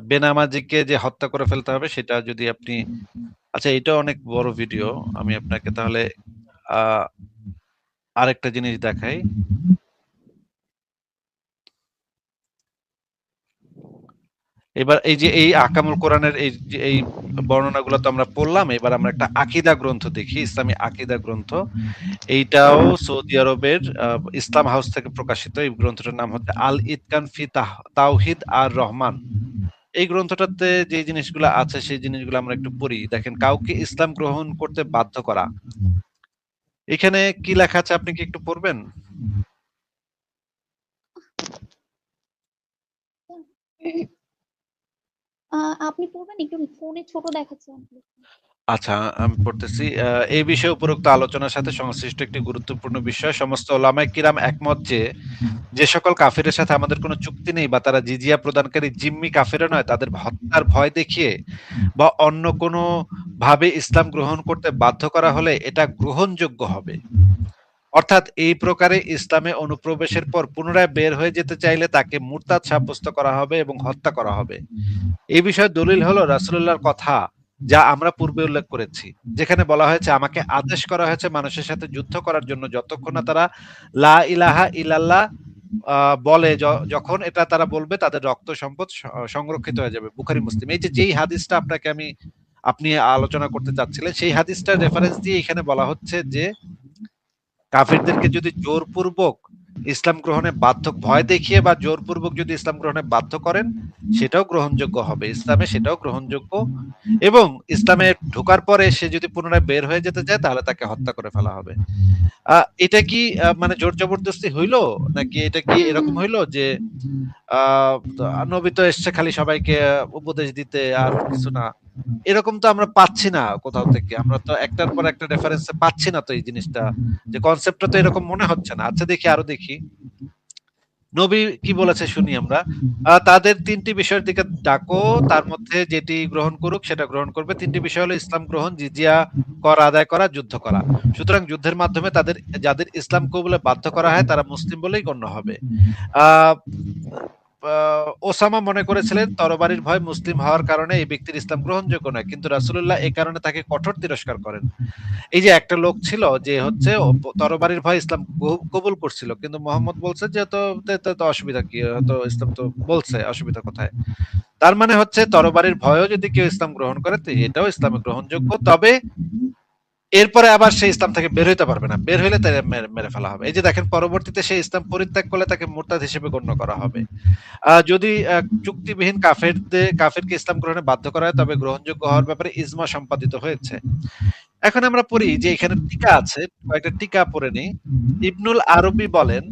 বেনামাজিকে যে হত্যা করে ফেলতে হবে সেটা যদি আপনি, আচ্ছা এটা অনেক বড় ভিডিও। আমি আপনাকে তাহলে আহ আরেকটা জিনিস দেখাই। এবার এই যে এই আহকামুল কোরআনের এই যে এই বর্ণনাগুলো তো আমরা পড়লাম, এবার আমরা একটা আকীদা গ্রন্থ দেখি, ইসলামী আকীদা গ্রন্থ। এইটাও সৌদি আরবের ইসলাম হাউস থেকে প্রকাশিত। এই গ্রন্থটার নাম হচ্ছে আল ইতকান ফি তাওহিদ আর রহমান। এই গ্রন্থটাতে যে জিনিসগুলো আছে সেই জিনিসগুলো আমরা একটু পড়ি। দেখেন, কাউকে ইসলাম গ্রহণ করতে বাধ্য করা, এখানে কি লেখা আছে আপনি কি একটু পড়বেন? আপনি পড়বেন, একটু ফোনে ছোট দেখাচ্ছে আমাকে। আচ্ছা, আমি পড়তেছি। এই বিষয়ে উপরোক্ত আলোচনার সাথে সংশ্লিষ্ট একটি গুরুত্বপূর্ণ বিষয়, সমস্ত ওলামায়ে কিরাম একমত যে সকল কাফিরের সাথে আমাদের কোনো চুক্তি নেই বা তারা জিজিয়া প্রদানকারী জিম্মি কাফেরও নয়, তাদের হত্যার ভয় দেখিয়ে বা অন্য কোনো ভাবে ইসলাম গ্রহণ করতে বাধ্য করা হলে এটা গ্রহণযোগ্য হবে। অর্থাৎ এই প্রকারে ইসলামে অনুপ্রবেশের পর পুনরায় বের হয়ে যেতে চাইলে তাকে মুরতাদ সাব্যস্ত করা হবে এবং হত্যা করা হবে। এই বিষয়ে দলিল হলো রাসূলুল্লাহর কথা, যা আমরা পূর্বে উল্লেখ করেছি, যেখানে বলা হয়েছে আমাকে আদেশ করা হয়েছে মানুষের সাথে যুদ্ধ করার জন্য যতক্ষণ না তারা লা ইলাহা ইল্লাল্লাহ বলে, যখন এটা তারা বলবে তাদের রক্ত সম্পদ সংরক্ষিত হয়ে যাবে। বুখারী মুসলিম। এই যে যেই হাদিসটা আপনি আলোচনা করতে চাচ্ছিলেন, সেই হাদিসটার রেফারেন্স দিয়ে এখানে বলা হচ্ছে যে কাফিরদেরকে যদি জোরপূর্বক ইসলাম গ্রহণে ভয় দেখিয়ে বা জোরপূর্বক যদি ইসলাম গ্রহণে বাধ্য করেন, সেটাও গ্রহণযোগ্য হবে। ইসলামে সেটাও গ্রহণযোগ্য, এবং ইসলামে ঢোকার পরে সে যদি পুনরায় বের হয়ে যেতে চায় তাহলে তাকে হত্যা করে ফেলা হবে। এটা কি মানে জোর জবরদস্তি হইলো, নাকি এটা কি হুম, এরকম হুম। হইলো যে নবী তো এসছে খালি সবাইকে উপদেশ দিতে আর কিছু না? এরকম তো আমরা পাচ্ছি না কোথাও থেকে। আমরা তো একটার পর একটা রেফারেন্স পাচ্ছি না তো এই জিনিসটা। যে কনসেপ্টটা তো এরকম মনে হচ্ছে না। আচ্ছা দেখি, আরো দেখি। নবী কি বলেছে শুনি আমরা। তাদের ৩ টি বিষয়ের দিকে ডাকো, তার মধ্যে যেটি গ্রহণ করুক সেটা গ্রহণ করবে। ৩ টি বিষয় হলো ইসলাম গ্রহণ, জিজিয়া কর আদায় করা, যুদ্ধ করা। সুতরাং যুদ্ধের মাধ্যমে যাদের ইসলাম কবুলে বাধ্য করা হয় তারা মুসলিম বলেই গণ্য হবে। আ ওসামা মনে করেছিলেন তরবারির ভয় মুসলিম হওয়ার কারণে এই ব্যক্তির ইসলাম গ্রহণযোগ্য নয়, কিন্তু রাসূলুল্লাহ এই কারণে তাকে কঠোর তিরস্কার করেন। এই যে একটা লোক ছিল যে হচ্ছে তরবারির ভয় ইসলাম কবুল করছিল, কিন্তু মোহাম্মদ বলছে যে তো অসুবিধা কি, তো ইসলাম তো বলছে, অসুবিধা কোথায়? তার মানে হচ্ছে তরবারির ভয়ও যদি কেউ ইসলাম গ্রহণ করে তো এটাও ইসলামে গ্রহণযোগ্য, তবে এরপরে আবার সে ইসলাম থেকে বের হইতে পারবে না। বের হইলে তাকে মেরে ফেলা হবে। এই যে দেখেন, পরবর্তীতে সে ইসলাম পরিত্যাগ করলে তাকে মুরতাদ হিসেবে গণ্য করা হবে। যদি চুক্তিবিহীন কাফেরকে ইসলাম গ্রহণে বাধ্য করা হয় তবে গ্রহণযোগ্য হওয়ার ব্যাপারে ইজমা সম্পাদিত হয়েছে। এখন আমরা পড়ি যে এখানে টিকা আছে, কয়েকটা টিকা পড়ে নিই। ইবনুল আরবি বলেন,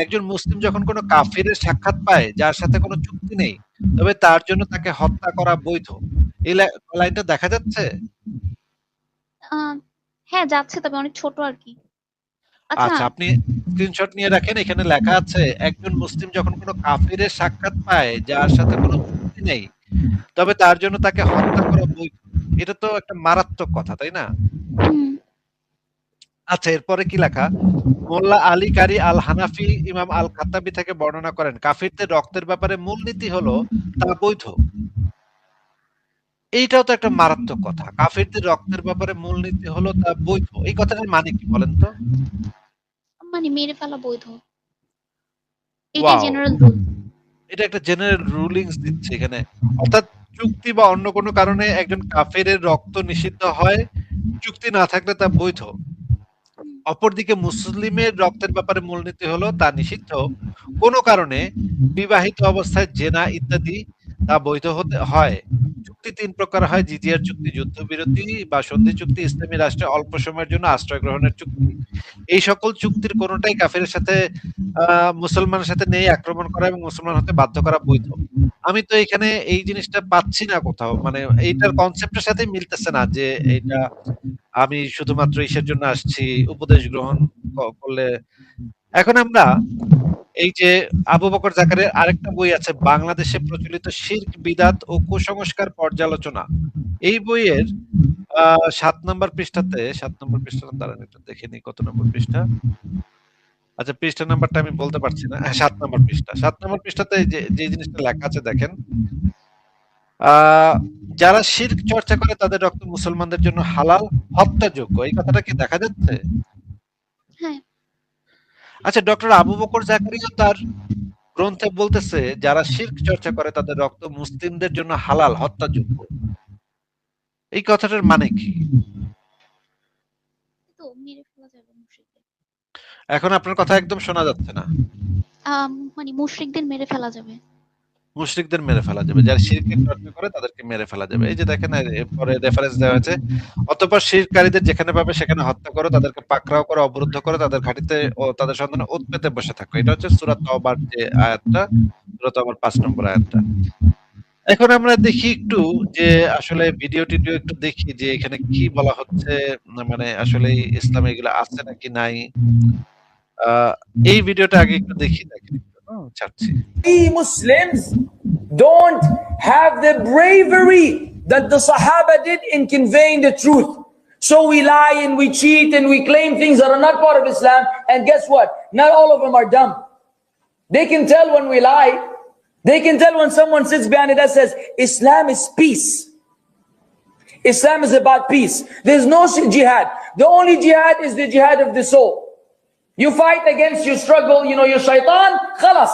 একজন মুসলিম যখন কোনো কাফিরের সাক্ষাৎ পায় যার সাথে কোনো চুক্তি নেই, তবে তার জন্য তাকে হত্যা করা বৈধ। এই লাইনটা দেখা যাচ্ছে? আহ, হ্যাঁ যাচ্ছে, তবে অনেক ছোট আর কি। আচ্ছা। আচ্ছা, আপনি স্ক্রিনশট নিয়ে রাখেন। এখানে লেখা আছে একজন মুসলিম যখন কোনো কাফিরের সাক্ষাৎ পায় যার সাথে কোনো চুক্তি নেই, তবে তার জন্য তাকে হত্যা করা বৈধ। এটা তো একটা মারাত্মক কথা, তাই না? হুম। আচ্ছা, এরপরে কি লেখা? মোল্লা আলী কারি আল হানাফি ইমাম আল খাত্তাবি থেকে বর্ণনা করেন, কাফিরদের রক্তের ব্যাপারে মূলনীতি হলো তা বৈধ। এইটাও তো একটা মারাত্মক কথা। কাফিরদের রক্তের ব্যাপারে মূলনীতি হলো তা বৈধ। এই কথাটার মানে কি বলেন তো? মানে মেরে ফেলা বৈধ, এটাই ওয়াও! General rule. এটা একটা জেনারেল রুলিংস দিচ্ছে এখানে। অর্থাৎ চুক্তি বা অন্য কোনো কারণে একজন কাফেরের রক্ত নিষিদ্ধ হয়, চুক্তি না থাকলে তা বৈধ। অপরদিকে মুসলিমের রক্তের ব্যাপারে মূলনীতি হলো তা নিষিদ্ধ। কোনো কারণে বিবাহিত অবস্থায় জেনা ইত্যাদি তা বৈধ হতে হয়। চুক্তি ৩ প্রকার হয়: জিজিয়ার চুক্তি, যুদ্ধবিরতি বা সন্ধি চুক্তি, ইসলামী রাষ্ট্রে অল্প সময়ের জন্য আশ্রয় গ্রহণের চুক্তি। এই সকল চুক্তির কোনটাই কাফিরের সাথে মুসলমানের সাথে নেই আক্রমণ করা এবং মুসলমান হতে বাধ্য করা বৈধ। আমি তো এখানে এই জিনিসটা পাচ্ছি না কোথাও। মানে এইটার কনসেপ্টের সাথে মিলতেছে না যে এইটা আমি শুধুমাত্র ইসের জন্য আসছি, উপদেশ গ্রহণ করলে। এখন আমরা এই যে আবু বকর জাকারিয়ার আরেকটা বই আছে, বাংলাদেশে প্রচলিত শিরক, বিদআত ও কুসংস্কার পর্যালোচনা। এই বইয়ের ৭ নম্বর পৃষ্ঠাতে, ৭ নম্বর পৃষ্ঠাটা দাঁড়ান একটু দেখে নিই কত নম্বর পৃষ্ঠা। আচ্ছা, পৃষ্ঠা নাম্বারটা আমি বলতে পারছি না। হ্যাঁ, ৭ নম্বর পৃষ্ঠা। ৭ নম্বর পৃষ্ঠাতে যে জিনিসটা লেখা আছে দেখেন। আ যারা শিরক চর্চা করে তাদের রক্ত মুসলমানদের জন্য হালাল, হত্যাযোগ্য। এই কথাটা কি দেখা যাচ্ছে? হ্যাঁ। আচ্ছা, ডক্টর আবু বকর জাকারিয়া তার গ্রন্থে বলতেছে যারা শিরক চর্চা করে তাদের রক্ত মুসলিমদের জন্য হালাল, হত্যাযোগ্য। এই কথাটার মানে কি? তো মেরে ফেলা যাবে মুশরিকদের। এখন আপনার কথা একদম শোনা যাচ্ছে না। মানে মুশরিকদের মেরে ফেলা যাবে। মুশরিকদের মেরে ফেলা যাবে। যারা শিরকের চর্চা করে তাদেরকে মেরে ফেলা যাবে। এই যে দেখেন, এরপরে রেফারেন্স দেওয়া হয়েছে। অতঃপর শিরককারীদের যেখানে পাবে সেখানে হত্যা করো, তাদেরকে পাকড়াও করো, অবরুদ্ধ করো, তাদের ঘাঁটিতে ও তাদের সন্ধানে ওঁৎ পেতে বসে থাকো। এটা হচ্ছে সূরা তওবার যে আয়াতটা, সূরা তওবার ৫ নম্বর আয়াতটা। এখন আমরা দেখি একটু যে আসলে ভিডিও টিডিও একটু দেখি যে এখানে কি বলা হচ্ছে, মানে আসলে ইসলামে এগুলো আছে নাকি নাই। আহ, এই ভিডিওটা আগে একটু দেখি, দেখেন একটু, ছাড়ছি। We Muslims don't have the bravery that the Sahaba did in conveying the truth. So we lie and we cheat and we claim things that are not part of Islam. And guess what? Not all of them are dumb. They can tell when we lie. They can tell when someone sits behind it that says, Islam is peace. Islam is about peace. There's no jihad. The only jihad is the jihad of the soul. You fight against your struggle, your shaitan, khalas.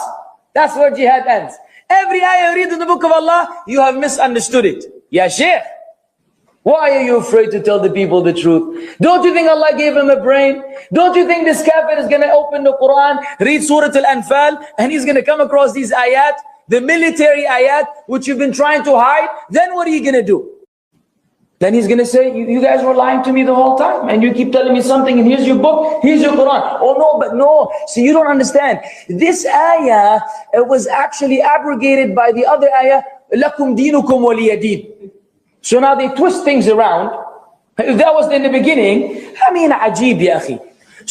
That's where jihad ends. Every ayah you read in the book of Allah, you have misunderstood it. Ya Sheikh, why are you afraid to tell the people the truth? Don't you think Allah gave him a brain? Don't you think this kafir is going to open the Quran, read Surah Al-Anfal, and he's going to come across these ayat, the military ayat, which you've been trying to hide? Then what are you going to do? Then he's going to say, you guys were lying to me the whole time, and you keep telling me something, and here's your book, here's your Quran. Oh no, but no. See, you don't understand. This ayah was actually abrogated by the other ayah, lakum dinukum waliyadin. So now they twist things around. If that was in the beginning, I mean, ajib ya akhi.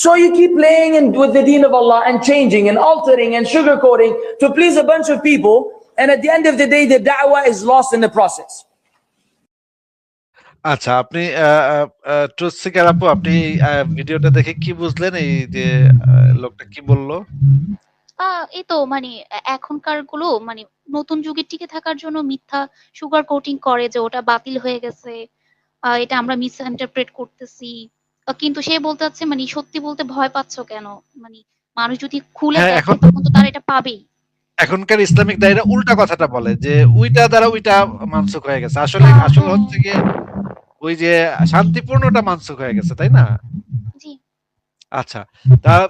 So you keep playing with the deen of Allah and changing and altering and sugarcoating to please a bunch of people, and at the end of the day, the da'wah is lost in the process. আচ্ছা, আপনি ট্রুথ সিকার আপু, আপনি ভিডিওটা দেখে কি বুঝলেন, এই যে লোকটা কি বললো? এই তো মানে এখনকার গুলো মানে নতুন যুগে টিকে থাকার জন্য মিথ্যা সুগার কোটিং করে যে ওটা বাতিল হয়ে গেছে, এটা আমরা মিস ইন্টারপ্রেট করতেছি। কিন্তু সে বলতে চাচ্ছে মানে সত্যি বলতে ভয় পাচ্ছ কেন? মানে মানুষ যদি খুলে হ্যাঁ, দেখে এখন তখন তো তারা এটা পাবেই। এখনকার ইসলামিক দায়ীরা উল্টা কথাটা বলে যে উইটা দ্বারা উইটা মানসুখ হয়ে গেছে। আসলে আসলে হ্যাঁ, হচ্ছে গিয়ে ওই যে শান্তিপূর্ণটা মানসুখ হয়ে গেছে, তাই না? জি। আচ্ছা,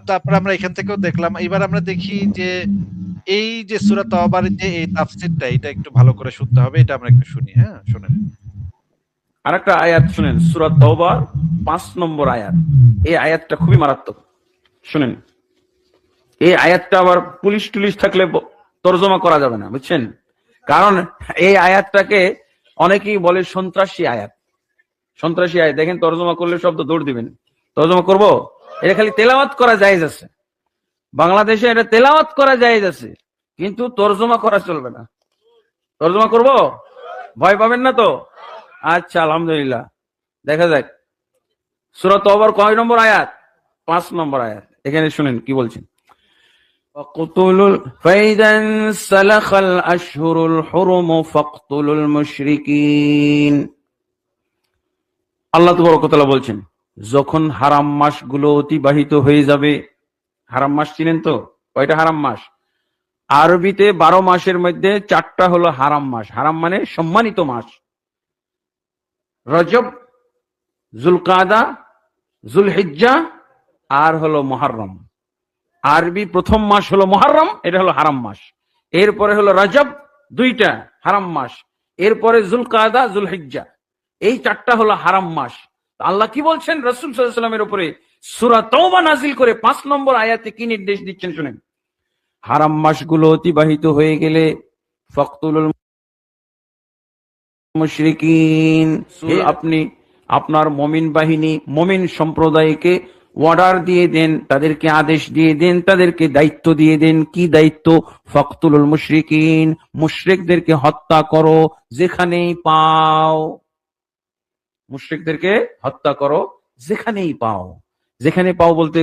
তারপর আমরা এখান থেকেও দেখলাম। এবার আমরা দেখি যে এই যে সূরা তওবার যে এই তাফসীরটা, এটা একটু ভালো করে শুনতে হবে। এটা আমরা একটু শুনি, হ্যাঁ? শুনেন। আরেকটা আয়াত শুনেন, সূরা তাওবা 5 নম্বর আয়াত। এই আয়াতটা খুবই মারাত্মক, শুনেন। এই আয়াতটা আবার পুলিশ টুলিশ থাকলে তরজমা করা যাবে না, বুঝছেন? কারণ এই আয়াতটাকে অনেকেই বলে সন্ত্রাসী আয়াত। সন্ত্রাসী আয়াত দেখেন, তরজমা করলে শব্দ দৌড় দিবেন। তরজমা করব? এটা খালি তেলাওয়াত করা জায়েজ আছে, বাংলাদেশে এটা তেলাওয়াত করা জায়েজ আছে, কিন্তু তরজমা করা চলবে না। তরজমা করব? ভয় পাবেন না তো? আচ্ছা, আলহামদুলিল্লাহ, দেখা যাক সূরা তাওবার কয় নম্বর আয়াত? 5 নম্বর আয়াত। এখানে শুনেন কি বলছেন। فإذا انسلخ الأشهر الحرم فاقتلوا المشركين। আল্লাহ তাবারক ওয়া তাআলা বলছেন, যখন হারাম মাসগুলো অতিবাহিত হয়ে যাবে। হারাম মাস চিনেন তো? কয়টা হারাম মাস? আরবিতে 12 মাসের মধ্যে 4টা হলো হারাম মাস। হারাম মানে সম্মানিত মাস। রজব, জুলকাদা, জুলহিজ্জা আর হলো মুহররম। আরবি প্রথম মাস হলো মুহররম, এটা হলো হারাম মাস। এরপরে হলো রজব, 2টা হারাম মাস। এরপরে জুলকাদা, জুলহিজ্জা, এই 4টা হলো হারাম মাস। আল্লাহ কি বলছেন রাসূল সাল্লাল্লাহু আলাইহি ওয়াসাল্লামের উপরে সূরা তাওবা নাযিল করে 5 নম্বর আয়াতে কি নির্দেশ দিচ্ছেন শুনেন। হারাম মাসগুলো অতিবাহিত হয়ে গেলে ফাকতুলুল মুশরিকিন, আপনি আপনার মুমিন বাহিনী, মুমিন সম্প্রদায়কে অর্ডার দিয়ে দেন, তাদেরকে আদেশ দিয়ে দেন, তাদেরকে দায়িত্ব দিয়ে দেন। কি দায়িত্ব? ফাকতুলুল মুশরিকিন, মুশরিকদেরকে হত্যা করো যেখানেই পাও। মুশরিকদেরকে হত্যা করো যেখানেই পাও। যেখানে পাও বলতে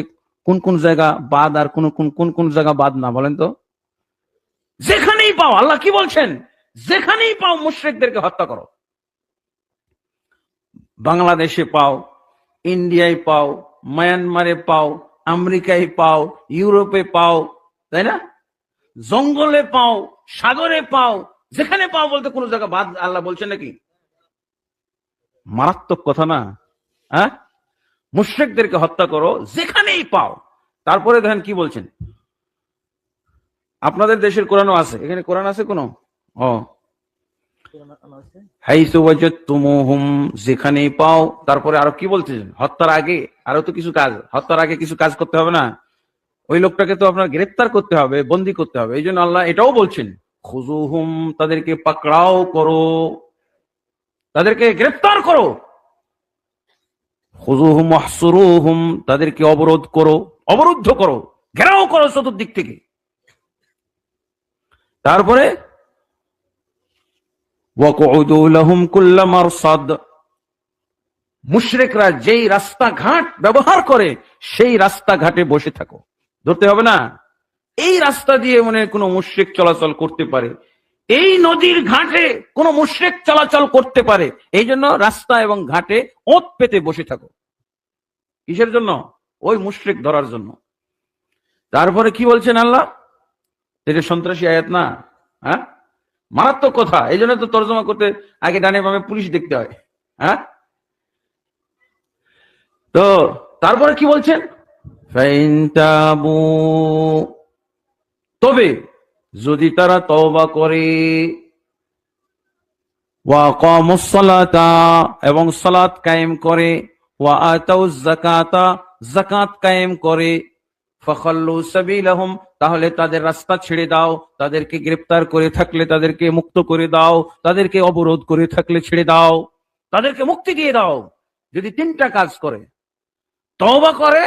কোন কোন জায়গা বাদ আর কোন কোন জায়গা বাদ না, বলেন তো? যেখানেই পাও। আল্লাহ কি বলছেন? যেখানেই পাও মুশরিকদেরকে হত্যা করো। বাংলাদেশে পাও, ইন্ডিয়ায় পাও, মায়ানমারে পাও, আমেরিকায় পাও, ইউরোপে পাও, তাই না? জঙ্গলে পাও, সাগরে পাও, যেখানে পাও বলতে কোন জায়গা বাদ আল্লাহ বলছেন নাকি? মারাত্মক কথা না? হ্যাঁ, মুশরিকদেরকে হত্যা করো যেখানেই পাও। তারপরে দেখেন কি বলছেন। আপনাদের দেশের কোরআনও আছে, এখানে কোরআন আছে কোন? হাইসু ওয়াজাদতুমুহুম, যেখানেই পাও। তারপরে আরো কি বলছেন? হত্যার আগে আরো তো কিছু কাজ, হত্যার আগে কিছু কাজ করতে হবে না? ওই লোকটাকে তো আপনার গ্রেফতার করতে হবে, বন্দী করতে হবে। এই জন্য আল্লাহ এটাও বলছেন খুজুহুম, তাদেরকে পাকড়াও করো, তাদেরকে গ্রেফতার করো। খুজুহুম ওয়াহসুরুহুম, তাদেরকে অবরোধ করো, অবরুদ্ধ করো, ঘেরাও করো চতুর্দিক থেকে। তারপরে ওয়াকুদু লাহুম কুল্লা মারসাদ, মুশরিকরা যেই রাস্তাঘাট ব্যবহার করে সেই রাস্তাঘাটে বসে থাকো। ধরতে হবে না এই রাস্তা দিয়ে কোনো মুশরিক চলাচল করতে পারে, এই নদীর ঘাটে কোন মুশরিক চলাচল করতে পারে, এই জন্য রাস্তা এবং ঘাটে ওত পেতে বসে থাকো। কিসের জন্য? ওই মুশরিক ধরার জন্য। তারপরে কি বলছেন আল্লাহ? এটা সন্ত্রাসী আয়াত না? হ্যাঁ, মারাত্মক কথা। এই জন্য তো তর্জমা করতে আগে ডানে বামে পুলিশ দেখতে হয়। হ্যাঁ, তো তারপরে কি বলছেন? ফাইন তাবু, তবে যদি তারা তওবা করে, ওয়া আকামুস সালাতা, এবং সালাত কায়েম করে, ওয়া আতাউজ যাকাতা, যাকাত কায়েম করে, ফাখাল্লু সাবিলাহুম, তাহলে তাদের রাস্তা ছেড়ে দাও, তাদেরকে গ্রেফতার করে থাকলে তাদেরকে মুক্ত করে দাও, তাদেরকে অবরোধ করে থাকলে ছেড়ে দাও, তাদেরকে মুক্তি দিয়ে দাও। যদি তিনটা কাজ করে, তওবা করে,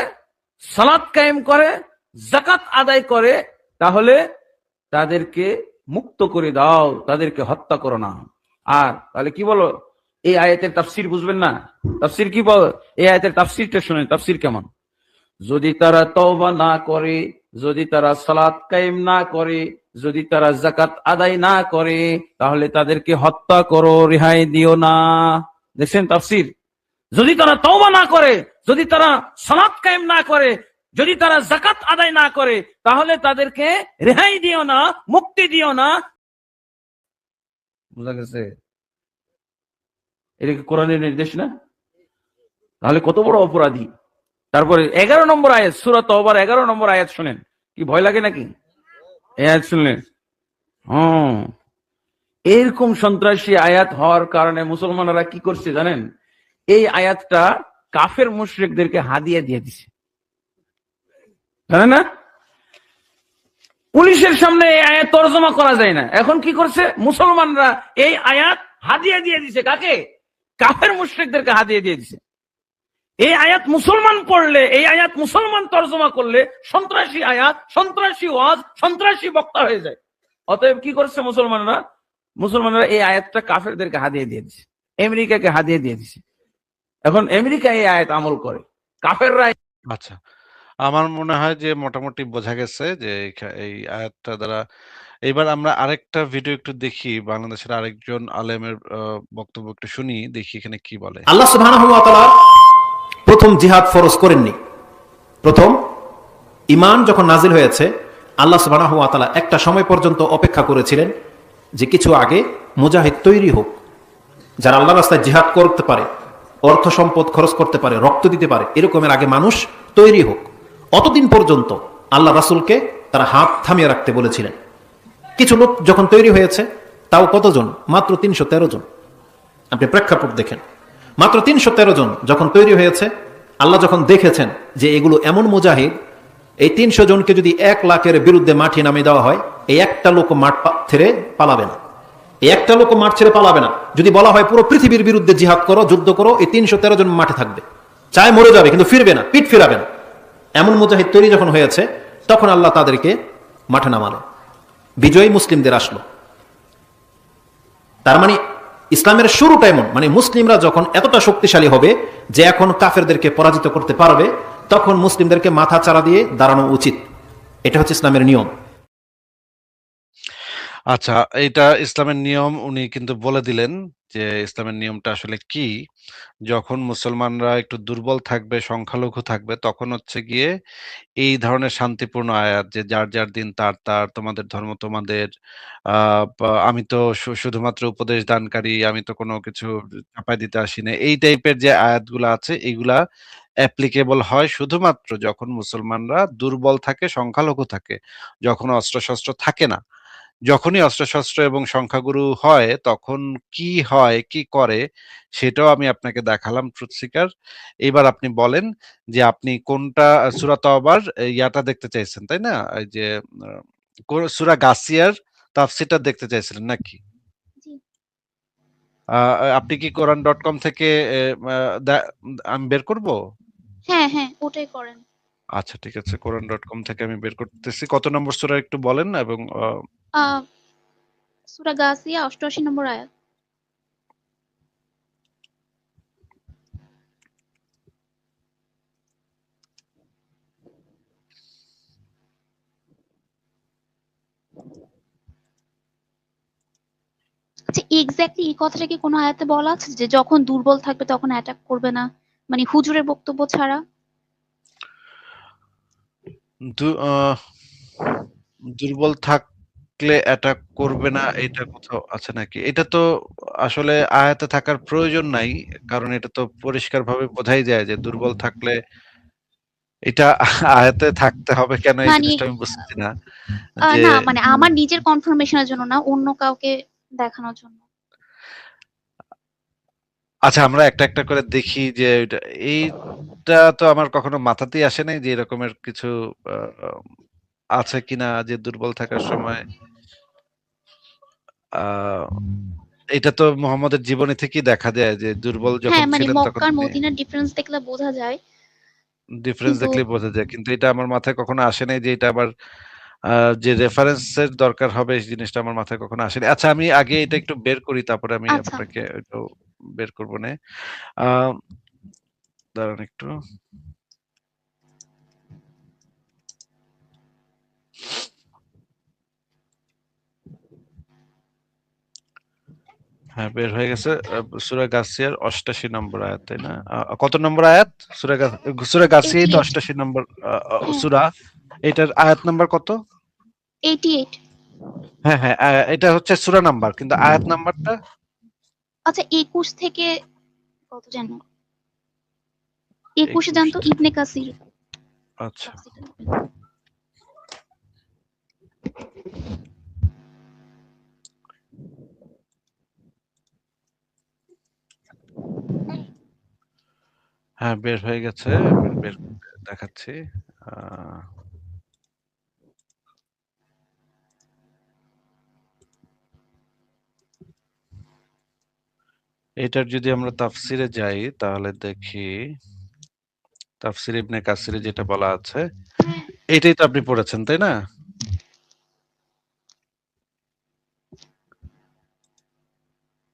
সালাত কায়েম করে, যাকাত আদায় করে, তাহলে তাদেরকে মুক্ত করে দাও, তাদেরকে হত্যা করো না। আর তাহলে কি বলো? এই আয়াতের তাফসীর বুঝবেন না? তাফসীর কি বল? এই আয়াতের তাফসীরটা শুনেন, তাফসীর কেমন। যদি তারা তওবা না করে, যদি তারা সালাত কায়েম না করে, যদি তারা যাকাত আদায় না করে, তাহলে তাদেরকে হত্যা করো, রেহাই দিও না। দেখছেন তাফসীর? যদি তারা তওবা না করে, যদি তারা সালাত কায়েম না করে, যদি তারা যাকাত আদায় না করে, তাহলে তাদেরকে রেহাই দিও না, মুক্তি দিও না। বুঝা গেছে? এটা কি কোরআনের নির্দেশ না? তাহলে কত বড় অপরাধী। তারপরে 11 নম্বর আয়াত, সূরা তওবার 11 নম্বর আয়াত শুনেন। কি ভয় লাগে নাকি এই আয়াত শুনলে? এরকম সন্ত্রাসী আয়াত হওয়ার কারণে মুসলমানরা কি করছে জানেন? এই আয়াতটা কাফের মুশরিকদেরকে হাদিয়া দিয়ে দিছে, জানেন না? পুলিশের সামনে এই আয়াত তর্জমা করা যায় না। এখন কি করছে মুসলমানরা? এই আয়াত হাদিয়া দিয়ে দিছে। কাকে? কাফের মুশরিকদেরকে হাদিয়া দিয়ে দিছে। এই আয়াত মুসলমান পড়লে, এই আয়াত মুসলমান তর্জমা করলে সন্ত্রাসী আয়াত, সন্ত্রাসী ওয়াজ, সন্ত্রাসী বক্তা হয়ে যায়। অতএব কি করছে মুসলমানরা? মুসলমানরা এই আয়াতটা কাফেরদেরকে হাদিয়া দিয়ে দিছে, আমেরিকাকে হাদিয়া দিয়ে দিছে। এখন আমেরিকা এই আয়াত আমল করে, কাফেররা। আচ্ছা, আমার মনে হয় যে মোটামুটি বোঝা গেছে যে এই আয়াতটা দ্বারা। এবার আমরা আরেকটা ভিডিও একটু দেখি, বাংলাদেশের আরেকজন আলেমের বক্তব্য একটু শুনি, দেখি এখানে কি বলে। আল্লাহ সুবহানাহু ওয়া তাআলা প্রথম জিহাদ ফরজ করেননি। প্রথম ঈমান যখন নাজিল হয়েছে, আল্লাহ সুবহানাহু ওয়া তাআলা একটা সময় পর্যন্ত অপেক্ষা করেছিলেন যে কিছু আগে মুজাহিদ তৈরি হোক, যারা আল্লাহর রাস্তায় জিহাদ করতে পারে, অর্থ সম্পদ খরচ করতে পারে, রক্ত দিতে পারে, এরকমের আগে মানুষ তৈরি হোক। অতদিন পর্যন্ত আল্লাহ রাসূলকে তারা হাত থামিয়ে রাখতে বলেছিলেন। কিছু লোক যখন তৈরি হয়েছে, তাও কতজন? মাত্র 313 জন। আপনি প্রেক্ষাপট দেখেন, মাত্র 313 জন যখন তৈরি হয়েছে, আল্লাহ যখন দেখেছেন যে এগুলো এমন মুজাহিদ, এই 300 জনকে যদি 1 লাখের বিরুদ্ধে মাঠে নামিয়ে দেওয়া হয়, এই একটা লোক মাঠ ছেড়ে পালাবে না, এই একটা লোক মাঠ ছেড়ে পালাবে না। যদি বলা হয় পুরো পৃথিবীর বিরুদ্ধে জিহাদ করো, যুদ্ধ করো, এই 313 জন মাঠে থাকবে, চায় মরে যাবে কিন্তু ফিরবে না, পিঠ ফিরাবে না। এমন মুজাহিদ তৈরি যখন হয়েছে, তখন আল্লাহ তাদেরকে মাঠে নামালেন, বিজয়ী মুসলিমদের আসলো। তার মানে ইসলামের শুরুটা এমন, মানে মুসলিমরা যখন এতটা শক্তিশালী হবে যে এখন কাফেরদেরকে পরাজিত করতে পারবে, তখন মুসলিমদেরকে মাথা চারা দিয়ে দাঁড়ানো উচিত। এটা হচ্ছে ইসলামের নিয়ম। আচ্ছা, এটা ইসলামের নিয়ম উনি কিন্তু বলে দিলেন যে ইসলামের নিয়মটা আসলে কি। যখন মুসলমানরা একটু দুর্বল থাকবে, সংখ্যালঘু থাকবে, তখন হচ্ছে গিয়ে এই ধরনের শান্তিপূর্ণ আয়াত, যে যার যার দিন তার তার, তোমাদের ধর্ম তোমাদের, আমি তো শুধুমাত্র উপদেশ দানকারী, আমি তো কোনো কিছু চাপাই দিতে আসি না, এই টাইপের যে আয়াতগুলা আছে, এগুলা অ্যাপ্লিকেবল হয় শুধুমাত্র যখন মুসলমানরা দুর্বল থাকে, সংখ্যালঘু থাকে, যখন অস্ত্রশস্ত্র থাকে না। যখনই অস্ত্রশস্ত্র এবং সংখ্যাগুরু হয়, তখন কি হয়, কি করে, সেটাও আমি আপনাকে দেখালাম, ট্রুথ সিকার। এবার আপনি বলেন যে আপনি কোনটা সূরা তওবার ইয়াটা দেখতে চাইছেন, তাই না? এই যে সূরা গাসিয়ার তাফসীরটা দেখতে চাইছিলেন নাকি? জি। আপনি কি কোরআন.com থেকে আমি বের করব? হ্যাঁ, হ্যাঁ, ওটাই করেন। আচ্ছা ঠিক আছে, কোরআন.com থেকে আমি বের করতেছি। কত নম্বর সূরা একটু বলেন এবং আ সূরা গাসিয়া ৮৮ নম্বর আয়াত। আচ্ছা, এক্সাক্টলি এই কথাটা কি কোনো আয়াতে বলা আছে যে যখন দুর্বল থাকবে তখন অ্যাটাক করবে না? মানে হুজুরের বক্তব্য ছাড়া? দু আহ দুর্বল থাকলে অ্যাটাক করবে না এটা কোথাও আছে নাকি? এটা তো আসলে আয়াতে থাকার প্রয়োজন নাই। কারণ এটা তো পরিষ্কারভাবে বোঝাই যায় যে দুর্বল থাকলে এটা আয়াতে থাকতে হবে কেন এই মানে জিনিসটা আমি বুঝতেছি না। যে না মানে আমার নিজের কনফার্মেশন এর জন্য না, অন্য কাউকে দেখানোর জন্য। আচ্ছা আমরা একটা করে দেখি যে এইটা তো আমার কখনো মাথাতেই আসে নাই যে এরকমের কিছু আ আছে কিনা যে দুর্বল থাকার সময় আ এটা তো মুহাম্মদের জীবনী থেকেই দেখা যায় যে দুর্বল যখন হ্যাঁ, মানে ছিলেন তখন মক্কার তিনি মদিনার ডিফারেন্স দেখলে বোঝা যায়। ডিফারেন্স কিন্তু দেখলেই বোঝা যায়। কিন্তু এটা আমার মাথায় কখনো আসে নাই যে এটা আবার যে রেফারেন্স এর দরকার হবে এই জিনিসটা আমার মাথায় কখনো আসেনি। আচ্ছা আমি আগে এটা একটু বের করি তারপরে আমি আচ্ছা, আপনাকে একটু বের করব নে। আ দাঁড়ান একটু। হ্যাঁ, বের হয়ে গেছে। সূরা গাসিয়ার ৮৮ নম্বর আয়াত, তাই না? কত নম্বর আয়াত? সূরা গাসিয়াই তো 88 ৮৮ নম্বর হ্যাঁ, সূরা। এটার আয়াত নাম্বার কত? 88 হ্যাঁ, হ্যাঁ, এটা হচ্ছে সূরা নাম্বার। কিন্তু আয়াত নাম্বারটা আচ্ছা ২১ থেকে কত যেন? ২১ এ ২১ যান তো, ইবনে কাসির আচ্ছা। তাফসীরটা দেখবেন। হ্যাঁ, বের হয়ে গেছে। আমি বের করে দেখাচ্ছি। আ এটার যদি আমরা তাফসিরে যাই তাহলে দেখি তাফসির ইবনে কাসিরে যেটা বলা আছে, হ্যাঁ, এটাই তো আপনি পড়েছেন, তাই না?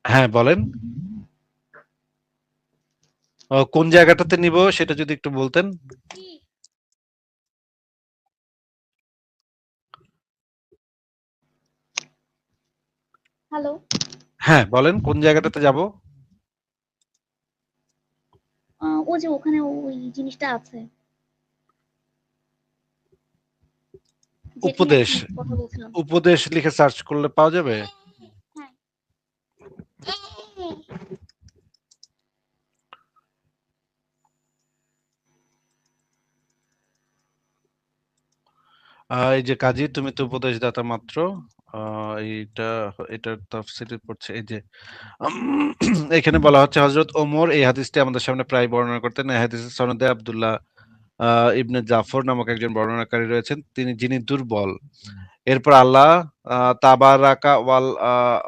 হ্যাঁ, বলেন। কোন জায়গাটাতে নিবো সেটা যদি একটু বলতেন? হ্যালো? হ্যাঁ, বলেন কোন জায়গাটাতে যাবো? ওই যে ওখানে ওই জিনিসটা আছে। যেটা নিয়ে উপদেশ। এতক্ষণ কথা বলছিলাম। উপদেশ লিখে সার্চ করলে পাওয়া যাবে? হ্যাঁ। এই যে কাজী তুমি তো উপদেশদাতা মাত্র। আ এইটা এটার তাফসীরে পড়ছে এই যে এখানে বলা হচ্ছে হযরত ওমর এই হাদিসটি আমাদের সামনে প্রায় বর্ণনা করতেন। এই হাদিসের সনদে আব্দুল্লাহ ইবনে জাফর নামক একজন বর্ণনাকারী রয়েছেন। যিনি দুর্বল। এরপর আল্লাহ তাবারাকা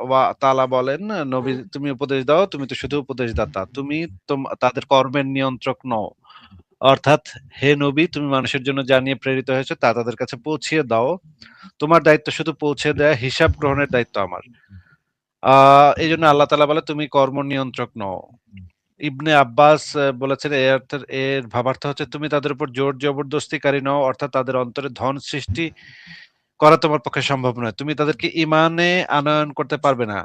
ওয়া তাআলা বলেন, নবী তুমি উপদেশ দাও, তুমি তো শুধু উপদেশদাতা। তুমি তাদের কর্মের নিয়ন্ত্রক নও। অর্থাৎ হে নবী তুমি মানুষের জন্য যা নিয়ে প্রেরিত হয়েছে তা তাদের কাছে পৌঁছিয়ে দাও। তোমার দায়িত্ব শুধু পৌঁছে দেয়া, হিসাব গ্রহণের দায়িত্ব আমার। এইজন্য আল্লাহ তাআলা বলে তুমি কর্ম নিয়ন্ত্রক নও। ইবনে আব্বাস বলেছেন এর ভাবার্থ হচ্ছে তুমি তাদের উপর জোর জবরদস্তিকারী নও, অর্থাৎ তাদের অন্তরে ধন সৃষ্টি করা তোমার পক্ষে সম্ভব নয়। তুমি তাদেরকে ঈমানে আনয়ন করতে পারবে না।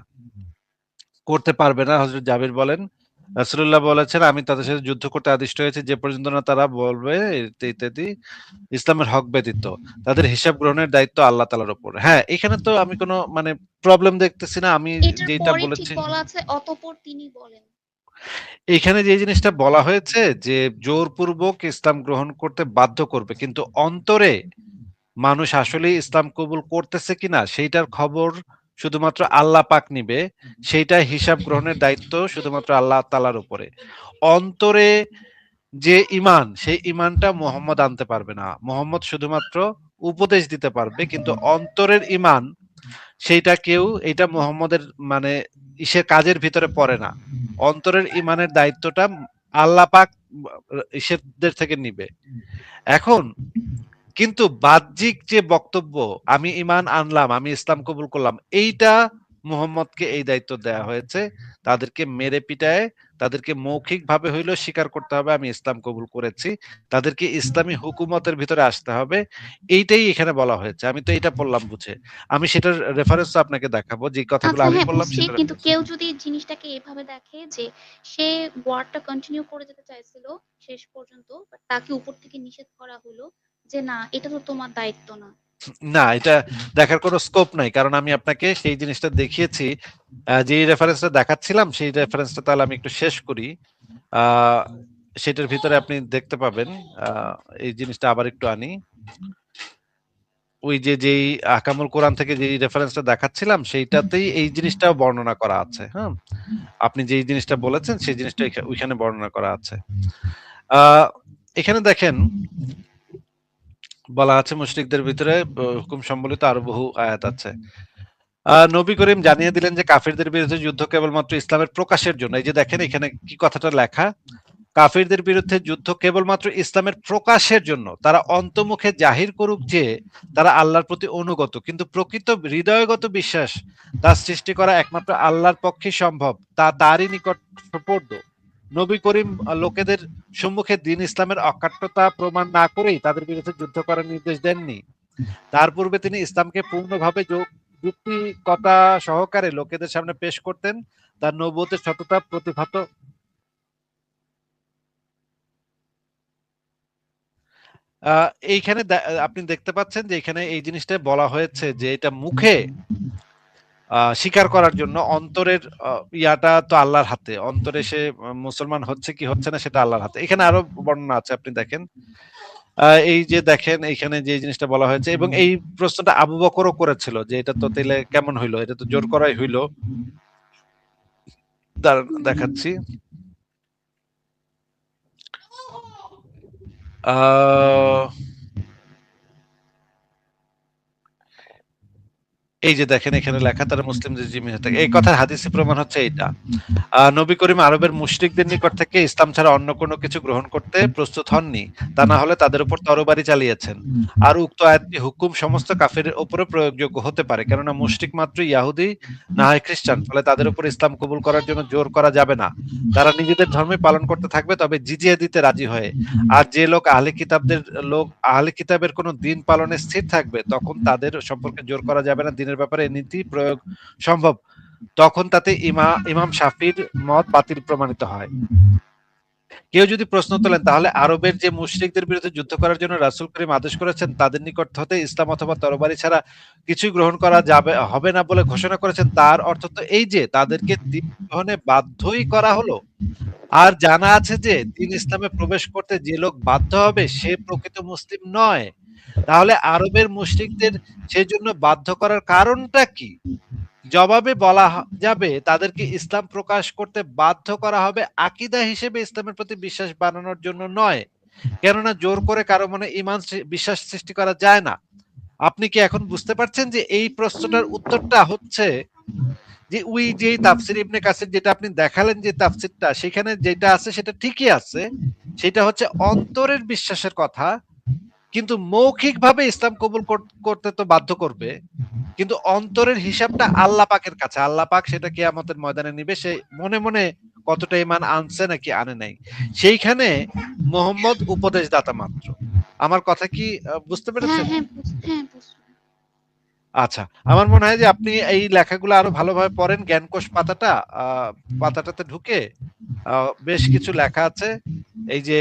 হযরত জাবির বলেন, রাসূলুল্লাহ বলেছেন, আমি তাদের সাথে যুদ্ধ করতে আদিষ্ট হয়েছি যে পর্যন্ত না তারা বলবে ইত্যাদি ইসলামের হক ব্যতীত। তাদের হিসাব গ্রহণের দায়িত্ব আল্লাহ তাআলার উপর। হ্যাঁ, এখানে তো আমি কোনো মানে প্রবলেম দেখতেছি না। আমি এটার যেটা পরে ঠিক বলেছি বলা আছে, অতঃপর তিনি বলেন। এখানে যে জিনিসটা বলা হয়েছে যে জোরপূর্বক ইসলাম গ্রহণ করতে বাধ্য করবে, কিন্তু অন্তরে মানুষ আসলেই ইসলাম কবুল করতেছে কিনা সেইটার খবর শুধুমাত্র আল্লাহ পাক নিবে। সেইটা হিসাব গ্রহণের দায়িত্ব শুধুমাত্র আল্লাহ তাআলার উপরে। অন্তরে যে ঈমান সেই ঈমানটা মুহাম্মদ আনতে পারবে না। মুহাম্মদ শুধুমাত্র উপদেশ দিতে পারবে, কিন্তু অন্তরের ঈমান সেইটা কেউ এটা মুহাম্মদের মানে ইসের কাজের ভিতরে পড়ে না। অন্তরের ইমানের দায়িত্বটা আল্লাহ পাক ইসেরদের থেকে নিবে। এখন কিন্তু বাহ্যিক যে বক্তব্য, আমি ঈমান আনলাম, আমি ইসলাম কবুল করলাম, এইটা মুহাম্মদকে এই দায়িত্ব দেয়া হয়েছে। তাদেরকে মেরে পিটায়ে তাদেরকে মৌখিকভাবে হইলেও স্বীকার করতে হবে আমি ইসলাম কবুল করেছি। তাদেরকে ইসলামী হুকুমতের ভিতরে আসতে হবে। এইটাই এখানে বলা হয়েছে। আমি তো এইটা পড়লাম বুঝে। আমি সেটার রেফারেন্সও আপনাকে দেখাবো। যে কথাগুলো আচ্ছা আমি হ্যাঁ বললাম বুঝছি, সেটার কিন্তু রেফারেন্স। কেউ যদি জিনিসটাকে এভাবে দেখে যে সে ওয়ারটা কন্টিনিউ করে যেতে চাইছিল শেষ পর্যন্ত, বাট তাকে উপর থেকে নিষেধ করা হলো যে না এটা তো তোমার দায়িত্ব না। না, এটা দেখার কোনো স্কোপ নাই। কারণ আমি আপনাকে সেই জিনিসটা দেখিয়েছি। যে রেফারেন্সটা দেখাচ্ছিলাম সেই রেফারেন্সটা তাহলে আমি একটু শেষ করি। সেটার ভিতরে আপনি দেখতে পাবেন। এই জিনিসটা আবার একটু আনি। ওই যেই আহকামুল কোরআন থেকে যে রেফারেন্সটা দেখাচ্ছিলাম সেইটাতেই এই জিনিসটাও বর্ণনা করা আছে। হ্যাঁ, আপনি যেই জিনিসটা বলেছেন সেই জিনিসটা ওইখানে বর্ণনা করা আছে। এখানে দেখেন বলা আছে মুশরিকদের ভিতরে হুকুম সম্বলিত আরো বহু আয়াত আছে। নবী করিম জানিয়ে দিলেন যে কাফিরদের বিরুদ্ধে যুদ্ধ কেবলমাত্র ইসলামের প্রকাশের জন্য। এই যে দেখেন এখানে কি কথাটা লেখা, কাফিরদের বিরুদ্ধে যুদ্ধ কেবলমাত্র ইসলামের প্রকাশের জন্য। তারা অন্তর্মুখে জাহির করুক যে তারা আল্লাহর প্রতি অনুগত, কিন্তু প্রকৃত হৃদয়গত বিশ্বাস তার সৃষ্টি করা একমাত্র আল্লাহর পক্ষে সম্ভব, তা তারই নিকট সুপর্দ। নবী করিম লোকেদের সম্মুখে দ্বীন ইসলামের অকাট্যতা প্রমাণ না করেই তাদের বিরুদ্ধে যুদ্ধ করার নির্দেশ দেননি। তার পূর্বে তিনি ইসলামকে পূর্ণভাবে যুক্তিকতা সহকারে লোকেদের সামনে পেশ করতেন। তার নবুয়তের সততা প্রতিভাত এইখানে আপনি দেখতে পাচ্ছেন যে এখানে এই জিনিসটা বলা হয়েছে যে এটা মুখে স্বীকার করার জন্য, অন্তরের ইয়াটা তো আল্লাহর হাতে। অন্তরে সে মুসলমান হচ্ছে কি হচ্ছে না সেটা আল্লাহর হাতে। এখানে আরো বর্ণনা আছে, আপনি দেখেন। এই যে দেখেন এইখানে যে জিনিসটা বলা হয়েছে, এবং এই প্রশ্নটা আবু বকরও করেছিল যে এটা তো তাহলে কেমন হইলো, এটা তো জোর করাই হইলো। দেখাচ্ছি। এই যে দেখেন এখানে লেখা তারা মুসলিমদের জিম্মি থাকে। এই কথার হাদিসি প্রমাণ হচ্ছে এইটা। নবী করিম আরবের মুশরিকদের নিকট থেকে ইসলাম ছাড়া অন্য কোনো কিছু গ্রহণ করতে প্রস্তুত হননি, তা না হলে তাদের উপর তরবারি চালিয়েছেন। আর উক্ত আয়াতটি হুকুম সমস্ত কাফেরের উপরে প্রয়োগযোগ্য হতে পারে, কেননা মুশরিক মাত্র ইয়াহুদি না হয় খ্রিস্টান, ফলে তাদের উপর ইসলাম কবুল করার জন্য জোর করা যাবে না। তারা নিজেদের ধর্মে পালন করতে থাকবে, তবে জিজিয়া দিতে রাজি হয়ে। আর যে লোক আহলে কিতাবের কোনো দিন পালনে স্থির থাকবে, তখন তাদের সম্পর্কে জোর করা যাবে না। দিনের ব্যাপারে নীতি প্রয়োগ সম্ভব, তখন তাতে ইমাম শাফির মত বাতিল প্রমাণিত হয়। কেউ যদি প্রশ্ন তোলেন তাহলে আরবের যে মুশরিকদের বিরুদ্ধে যুদ্ধ করার জন্য রাসূল করিম আদেশ করেছেন, তাদের নিকট হতে ইসলাম অথবা তরবারি ছাড়া কিছুই গ্রহণ করা হবে না বলে ঘোষণা করেছেন, তার অর্থ তো এই যে তাদেরকে দ্বীন গ্রহণে বাধ্যই করা হলো। আর জানা আছে যে দ্বীন ইসলামে প্রবেশ করতে যে লোক বাধ্য হবে সে প্রকৃত মুসলিম নয়। তাহলে আরবের মুশরিকদের সেজন্য বাধ্য করার কারণটা কি? জবাবে বলা যাবে তাদেরকে ইসলাম প্রকাশ করতে বাধ্য করা হবে আকীদা হিসেবে ইসলামের প্রতি বিশ্বাস বানানোর জন্য নয়, কেননা জোর করে কারো মনে ঈমান বিশ্বাস সৃষ্টি করা যায় না। আপনি কি এখন বুঝতে পারছেন যে এই প্রশ্নটার উত্তরটা হচ্ছে যে ওই যে তাফসির ইবনে কাসির যেটা আপনি দেখালেন যে তাফসিরটা, সেখানে যেটা আছে সেটা ঠিকই আছে, সেটা হচ্ছে অন্তরের বিশ্বাসের কথা, কিন্তু মৌখিকভাবে ইসলাম কবুল করতে তো বাধ্য করবে, কিন্তু অন্তরের হিসাবটা আল্লাহ পাকের কাছে। আল্লাহ পাক সেটা কিয়ামতের ময়দানে নিবে, সে মনে মনে কতটা ঈমান আনছে নাকি আনে নাই। সেইখানে মুহাম্মদ উপদেশদাতা মাত্র। আমার কথা কি বুঝতে হ্যাঁ পেরেছেন? হ্যাঁ হ্যাঁ বুঝছি। আচ্ছা, আমার মনে হয় যে আপনি এই লেখাগুলো আরো ভালোভাবে পড়েন। জ্ঞানকোষ পাতাটাতে ঢুকে বেশ কিছু লেখা আছে। এই যে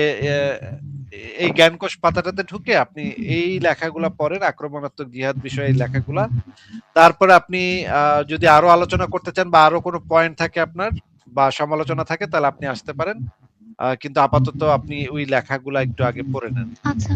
এই জ্ঞানকোষ পাতাটাতে ঢুকে আপনি এই লেখাগুলা পড়েন, আক্রমণাত্মক জিহাদ বিষয়ে এই লেখাগুলা। তারপরে আপনি যদি আরো আলোচনা করতে চান বা আরো কোনো পয়েন্ট থাকে আপনার বা সমালোচনা থাকে, তাহলে আপনি আসতে পারেন। কিন্তু আপাতত আপনি ওই লেখাগুলা একটু আগে পড়ে নেন। আচ্ছা।